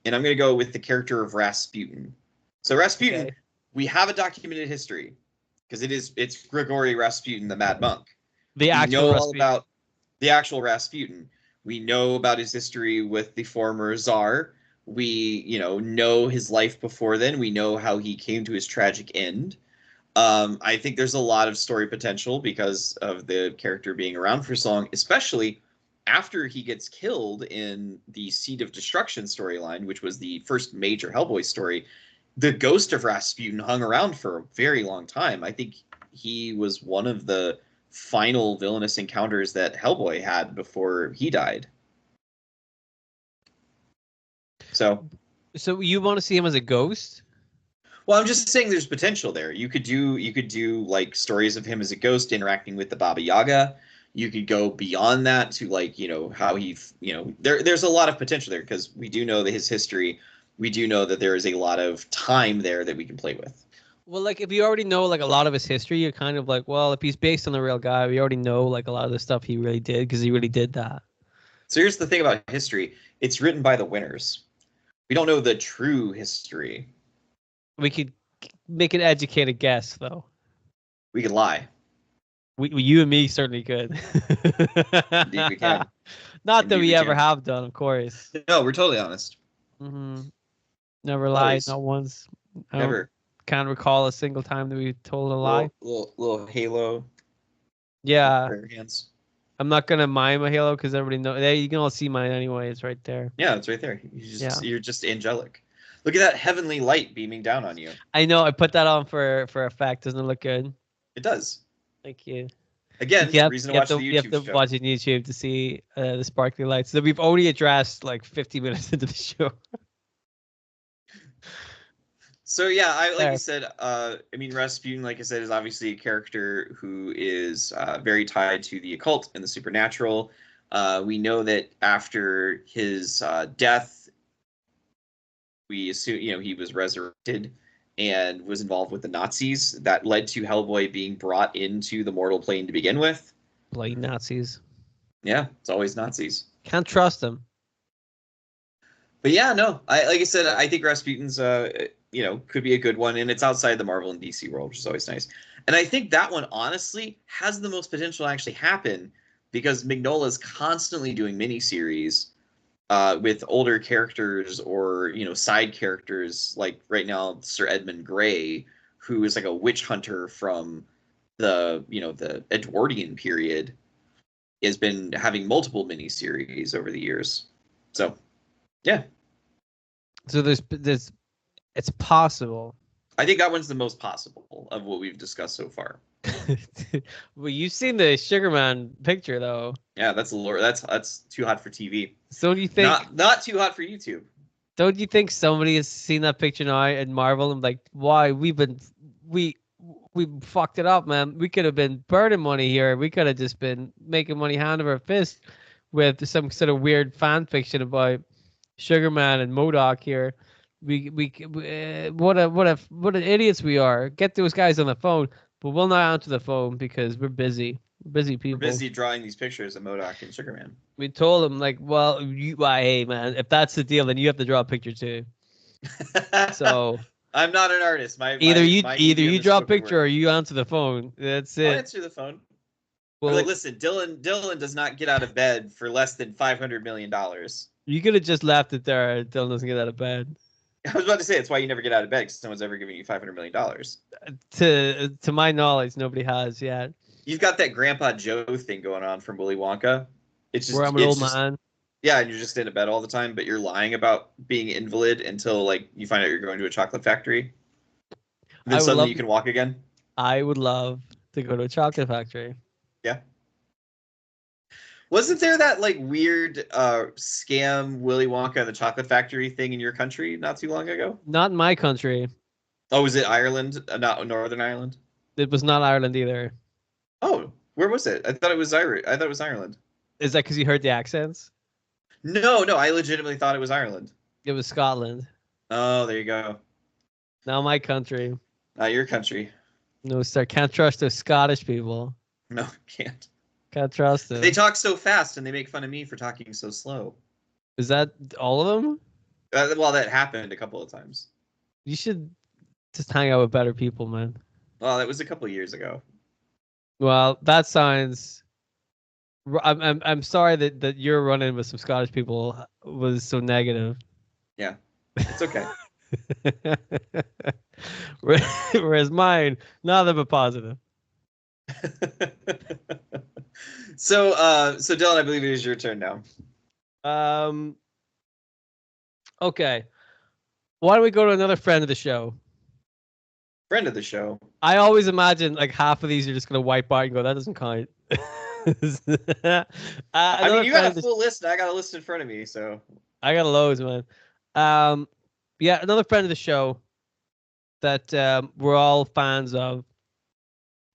Speaker 1: and I'm gonna go with the character of Rasputin. So Rasputin,
Speaker 2: Okay.
Speaker 1: we have a documented history because it's Grigory Rasputin, the Mad Monk.
Speaker 2: The
Speaker 1: We
Speaker 2: actual
Speaker 1: know all
Speaker 2: Rasputin.
Speaker 1: about the actual Rasputin. We know about his history with the former Tsar. We, know his life before then. We know how he came to his tragic end. I think there's a lot of story potential because of the character being around for so long, especially after he gets killed in the Seed of Destruction storyline, which was the first major Hellboy story. The ghost of Rasputin hung around for a very long time. I think he was one of the final villainous encounters that Hellboy had before he died. So,
Speaker 2: So you want to see him as a ghost?
Speaker 1: well, I'm just saying there's potential there. You could do like stories of him as a ghost interacting with the Baba Yaga. You could go beyond that to like, how there's a lot of potential there because we do know that his history. We do know that there is a lot of time there that we can play with.
Speaker 2: Well, like if you already know like a lot of his history, you're kind of like, well, if he's based on the real guy, we already know like a lot of the stuff he really did because he really did that.
Speaker 1: So here's the thing about history. It's written by the winners. We don't know the true history.
Speaker 2: We could make an educated guess, though.
Speaker 1: We could lie.
Speaker 2: You and me certainly could.
Speaker 1: Indeed we can.
Speaker 2: Not that
Speaker 1: Indeed
Speaker 2: we
Speaker 1: we
Speaker 2: ever
Speaker 1: can.
Speaker 2: have done, of course.
Speaker 1: No, we're totally honest.
Speaker 2: Never lied,
Speaker 1: Always.
Speaker 2: not once.
Speaker 1: Never.
Speaker 2: Can't recall a single time that we told a lie.
Speaker 1: Little Halo.
Speaker 2: Yeah.
Speaker 1: Prayer hands.
Speaker 2: I'm not gonna mime a Halo because everybody knows. There, you can all see mine anyway. It's right there.
Speaker 1: Yeah, it's right there. You're just angelic. Look at that heavenly light beaming down on you.
Speaker 2: I know. I put that on for effect. Doesn't it look good?
Speaker 1: It does.
Speaker 2: Thank you.
Speaker 1: Again, reason to watch the YouTube
Speaker 2: You have to
Speaker 1: show.
Speaker 2: watch it on YouTube to see the sparkly lights that we've already addressed like 50 minutes into the show.
Speaker 1: So yeah, like you said, Rasputin, like I said, is obviously a character who is very tied to the occult and the supernatural. We know that after his death, we assume he was resurrected and was involved with the Nazis. That led to Hellboy being brought into the mortal plane to begin with.
Speaker 2: Bloody Nazis.
Speaker 1: Yeah, it's always Nazis.
Speaker 2: Can't trust them.
Speaker 1: But yeah, no, like I said, I think Rasputin's could be a good one, and it's outside the Marvel and DC world, which is always nice. And I think that one honestly has the most potential to actually happen because Mignola is constantly doing miniseries with older characters or side characters, like right now Sir Edmund Grey, who is like a witch hunter from the Edwardian period, has been having multiple miniseries over the years. So yeah.
Speaker 2: So there's it's possible.
Speaker 1: I think that one's the most possible of what we've discussed so far.
Speaker 2: Well, you've seen the Sugarman picture though.
Speaker 1: Yeah, that's too hot for TV.
Speaker 2: So do you think
Speaker 1: not too hot for YouTube?
Speaker 2: Don't you think somebody has seen that picture now and Marvel and like, why we fucked it up, man. We could have been burning money here. We could have just been making money hand over fist with some sort of weird fan fiction about Sugarman and MODOK here. What idiots we are. Get those guys on the phone, but we'll not answer the phone because we're busy. Busy people.
Speaker 1: We're busy drawing these pictures of MODOK and Sugarman.
Speaker 2: We told them like, well, hey man, if that's the deal, then you have to draw a picture too. So
Speaker 1: I'm not an artist.
Speaker 2: Either you draw a picture or you answer the phone. That's it.
Speaker 1: I'll answer the phone. Well, like, listen, Dylan does not get out of bed for less than $500 million.
Speaker 2: You could have just left it there. Dylan doesn't get out of bed.
Speaker 1: I was about to say it's why you never get out of bed because no one's ever giving you $500 million.
Speaker 2: To my knowledge, nobody has yet.
Speaker 1: You've got that Grandpa Joe thing going on from Willy Wonka. It's just
Speaker 2: where I'm an old man.
Speaker 1: Yeah, and you're just in bed all the time, but you're lying about being invalid until like you find out you're going to a chocolate factory. And then suddenly you can walk again.
Speaker 2: I would love to go to a chocolate factory.
Speaker 1: Yeah. Wasn't there that like weird scam Willy Wonka and the Chocolate Factory thing in your country not too long ago?
Speaker 2: Not in my country.
Speaker 1: Oh, was it Ireland? Not Northern Ireland?
Speaker 2: It was not Ireland either.
Speaker 1: Oh, where was it? I thought it was Ireland.
Speaker 2: Is that because you heard the accents?
Speaker 1: No, I legitimately thought it was Ireland.
Speaker 2: It was Scotland.
Speaker 1: Oh, there you go.
Speaker 2: Now my country.
Speaker 1: Not your country.
Speaker 2: No, sir. Can't trust those Scottish people.
Speaker 1: No, can't.
Speaker 2: Can't trust them.
Speaker 1: They talk so fast, and they make fun of me for talking so slow.
Speaker 2: Is that all of them?
Speaker 1: Well, that happened a couple of times.
Speaker 2: You should just hang out with better people, man.
Speaker 1: Well, that was a couple of years ago.
Speaker 2: Well, that sounds. I'm sorry that your run-in with some Scottish people was so negative.
Speaker 1: Yeah, it's okay.
Speaker 2: Whereas mine, nothing but positive.
Speaker 1: So Dylan, I believe it is your turn now.
Speaker 2: Okay. Why don't we go to another friend of the show?
Speaker 1: Friend of the show.
Speaker 2: I always imagine like half of these are just gonna wipe out and go, that doesn't count.
Speaker 1: I mean, you got a full list. I got a list in front of me, so
Speaker 2: I got loads, man. Yeah, another friend of the show that we're all fans of,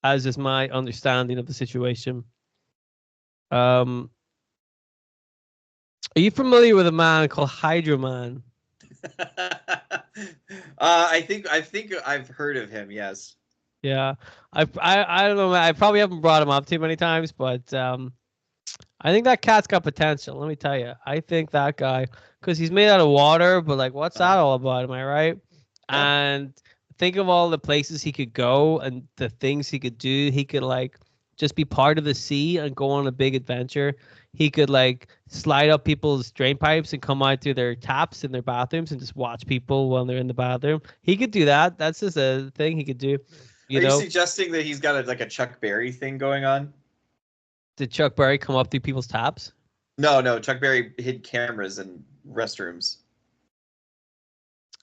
Speaker 2: as is my understanding of the situation. Are you familiar with a man called Hydro Man?
Speaker 1: I think I've heard of him. Yes.
Speaker 2: Yeah, I don't know. I probably haven't brought him up too many times, but I think that cat's got potential. Let me tell you, I think that guy, because he's made out of water, but like, what's that all about? Am I right?
Speaker 1: Yeah.
Speaker 2: And think of all the places he could go and the things he could do. He could like just be part of the sea and go on a big adventure. He could like slide up people's drain pipes and come out through their taps in their bathrooms and just watch people while they're in the bathroom. He could do that. That's just a thing he could do.
Speaker 1: Are you suggesting that he's got like a Chuck Berry thing going on?
Speaker 2: Did Chuck Berry come up through people's taps?
Speaker 1: No. Chuck Berry hid cameras in restrooms.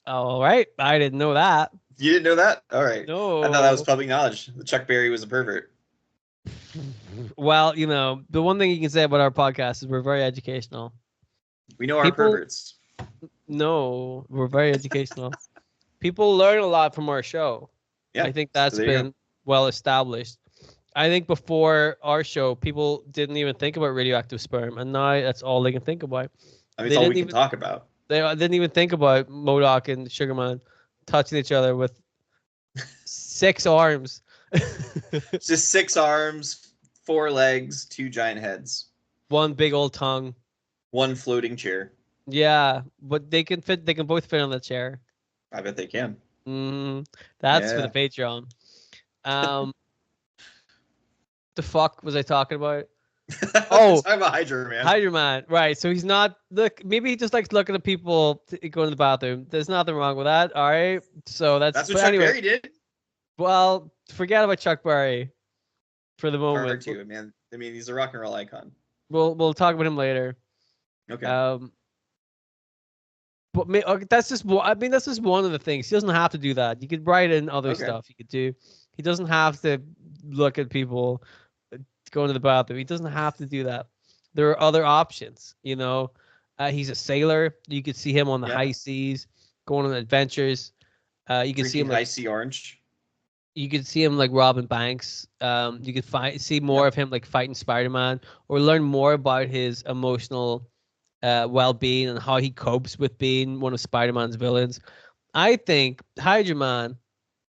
Speaker 2: All right. I didn't know that.
Speaker 1: You didn't know that? All right.
Speaker 2: No.
Speaker 1: I thought that was public knowledge. Chuck Berry was a pervert.
Speaker 2: Well, the one thing you can say about our podcast is we're very educational.
Speaker 1: We know our perverts.
Speaker 2: No, we're very educational. People learn a lot from our show. Yeah, I think that's been well established. I think before our show, people didn't even think about radioactive sperm, and now that's all they can think about.
Speaker 1: I mean, it's all we can talk about.
Speaker 2: They didn't even think about MODOK and Sugarman touching each other with 6 arms.
Speaker 1: Just 6 arms, 4 legs, 2 giant heads.
Speaker 2: 1 big old tongue.
Speaker 1: 1 floating chair.
Speaker 2: Yeah, but they can both fit on the chair.
Speaker 1: I bet they can.
Speaker 2: That's for the Patreon. The fuck was I talking about?
Speaker 1: Oh, talking about Hydro Man.
Speaker 2: Hydro Man, right? So he's not. Look, maybe he just likes looking at people going to the bathroom. There's nothing wrong with that. All right. So that's
Speaker 1: what Chuck Berry did.
Speaker 2: Well, forget about Chuck Berry for the moment.
Speaker 1: Too, man. I mean, he's a rock and roll icon.
Speaker 2: We'll talk about him later.
Speaker 1: Okay.
Speaker 2: But that's just one of the things. He doesn't have to do that. You could write in other stuff. You could do. He doesn't have to look at people going to the bathroom. He doesn't have to do that. There are other options. He's a sailor. You could see him on the high seas, going on adventures. You could see him
Speaker 1: high sea orange.
Speaker 2: You could see him like robbing banks. You could see more of him like fighting Spider-Man, or learn more about his emotional well-being and how he copes with being one of Spider-Man's villains. I think Hydro Man,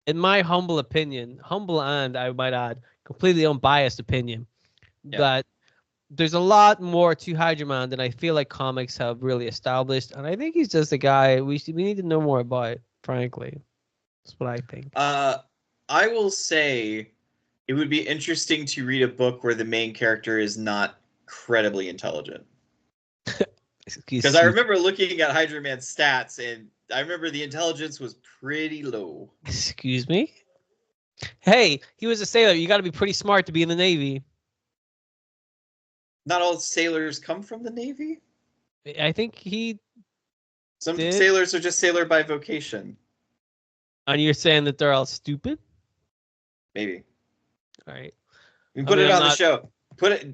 Speaker 2: in my humble opinion, humble and I might add, completely unbiased opinion, that there's a lot more to Hydro Man than I feel like comics have really established, and I think he's just a guy we need to know more about. Frankly, that's what I think.
Speaker 1: I will say, it would be interesting to read a book where the main character is not credibly intelligent. Because I remember looking at Hydro Man's stats, and I remember the intelligence was pretty low.
Speaker 2: Excuse me? Hey, he was a sailor. You got to be pretty smart to be in the Navy.
Speaker 1: Not all sailors come from the Navy?
Speaker 2: I think he
Speaker 1: Some sailors are just sailor by vocation.
Speaker 2: And you're saying that they're all stupid?
Speaker 1: Maybe.
Speaker 2: All right.
Speaker 1: We put it on the show.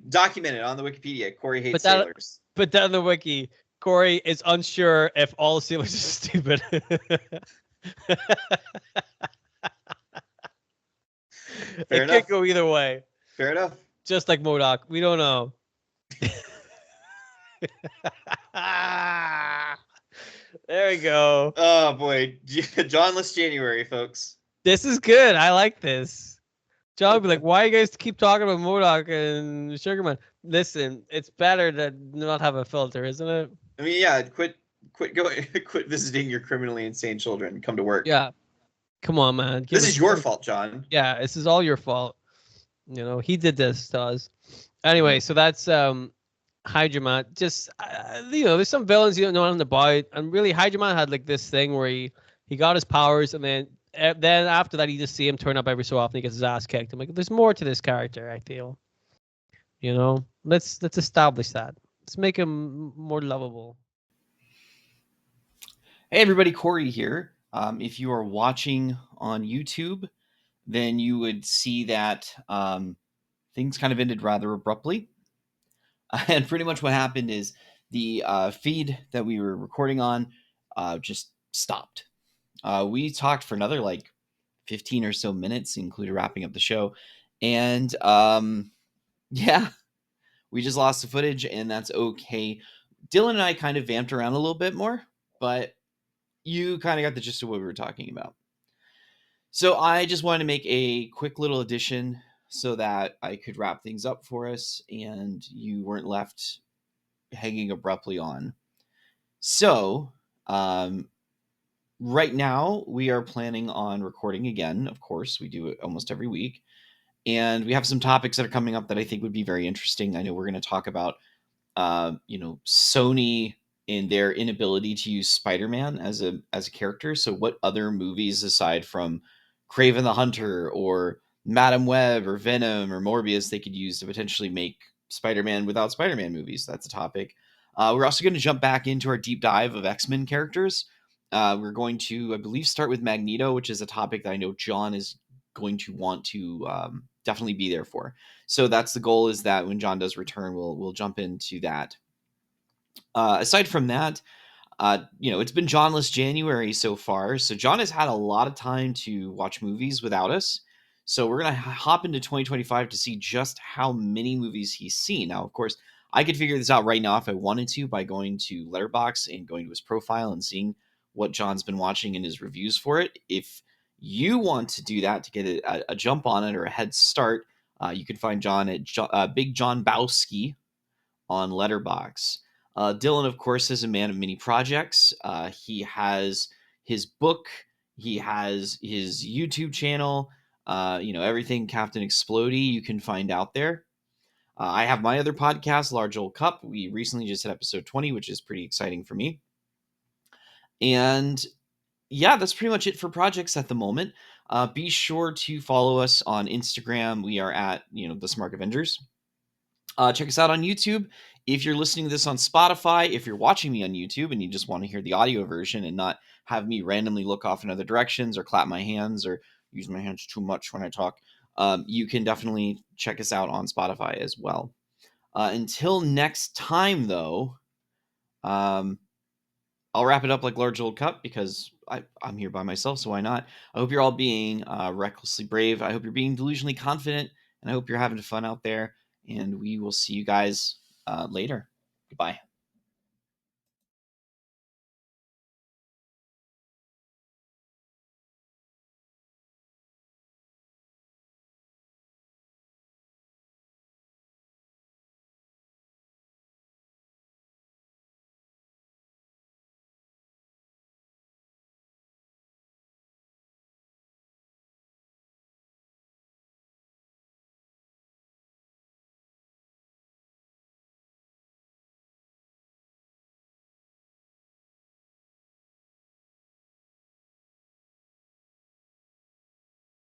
Speaker 1: Document it on the Wikipedia. Corey hates sailors.
Speaker 2: Put that on the wiki. Corey is unsure if all sailors are stupid. It could go either way.
Speaker 1: Fair enough.
Speaker 2: Just like MODOK. We don't know. There we go.
Speaker 1: Oh boy, Johnless January, folks.
Speaker 2: This is good. I like this. John would be like, "Why you guys keep talking about MODOK and Sugarman?" Listen, it's better to not have a filter, isn't it?
Speaker 1: I mean, yeah, quit going, quit visiting your criminally insane children. Come to work.
Speaker 2: Yeah. Come on, man. Give
Speaker 1: This
Speaker 2: us
Speaker 1: is your fault, John.
Speaker 2: Yeah, this is all your fault. You know, he did this to us. Anyway, so that's Hydra Man. Just you know, there's some villains you don't know anything about, and really, Hydra Man had like this thing where he got his powers, and then after that, you just see him turn up every so often. He gets his ass kicked. I'm like, there's more to this character. I feel, you know, let's establish that. Let's make him more lovable.
Speaker 3: Hey everybody, Corey here. If you are watching on YouTube, then you would see that things kind of ended rather abruptly. And pretty much what happened is the feed that we were recording on just stopped. We talked for another like 15 or so minutes, including wrapping up the show. And yeah, we just lost the footage, and that's okay. Dylan and I kind of vamped around a little bit more, but you kind of got the gist of what we were talking about. So I just wanted to make a quick little addition so that I could wrap things up for us and you weren't left hanging abruptly on. So, right now we are planning on recording again. Of course, we do it almost every week. And we have some topics that are coming up that I think would be very interesting. I know we're going to talk about, Sony in their inability to use Spider-Man as a character. So what other movies aside from Kraven the Hunter or Madam Web or Venom or Morbius they could use to potentially make Spider-Man without Spider-Man movies? That's a topic. We're also going to jump back into our deep dive of X-Men characters. We're going to, I believe, start with Magneto, which is a topic that I know John is going to want to definitely be there for. So that's the goal, is that when John does return, we'll jump into that. Aside from that, it's been Johnless January so far. So John has had a lot of time to watch movies without us. So we're going to hop into 2025 to see just how many movies he's seen. Now, of course, I could figure this out right now if I wanted to by going to Letterboxd and going to his profile and seeing what John's been watching and his reviews for it. If you want to do that to get a jump on it or a head start, you can find John at Big John Bowski on Letterboxd. Dylan, of course, is a man of many projects. He has his book. He has his YouTube channel. Everything Captain Explodey you can find out there. I have my other podcast, Large Old Cup. We recently just hit episode 20, which is pretty exciting for me. And yeah, that's pretty much it for projects at the moment. Be sure to follow us on Instagram. We are at, the Smark Avengers. Check us out on YouTube. If you're listening to this on Spotify, if you're watching me on YouTube and you just want to hear the audio version and not have me randomly look off in other directions or clap my hands or use my hands too much when I talk, you can definitely check us out on Spotify as well. Until next time, though, I'll wrap it up like Large Old Cup because I'm here by myself, so why not? I hope you're all being recklessly brave. I hope you're being delusionally confident, and I hope you're having fun out there. And we will see you guys later. Goodbye.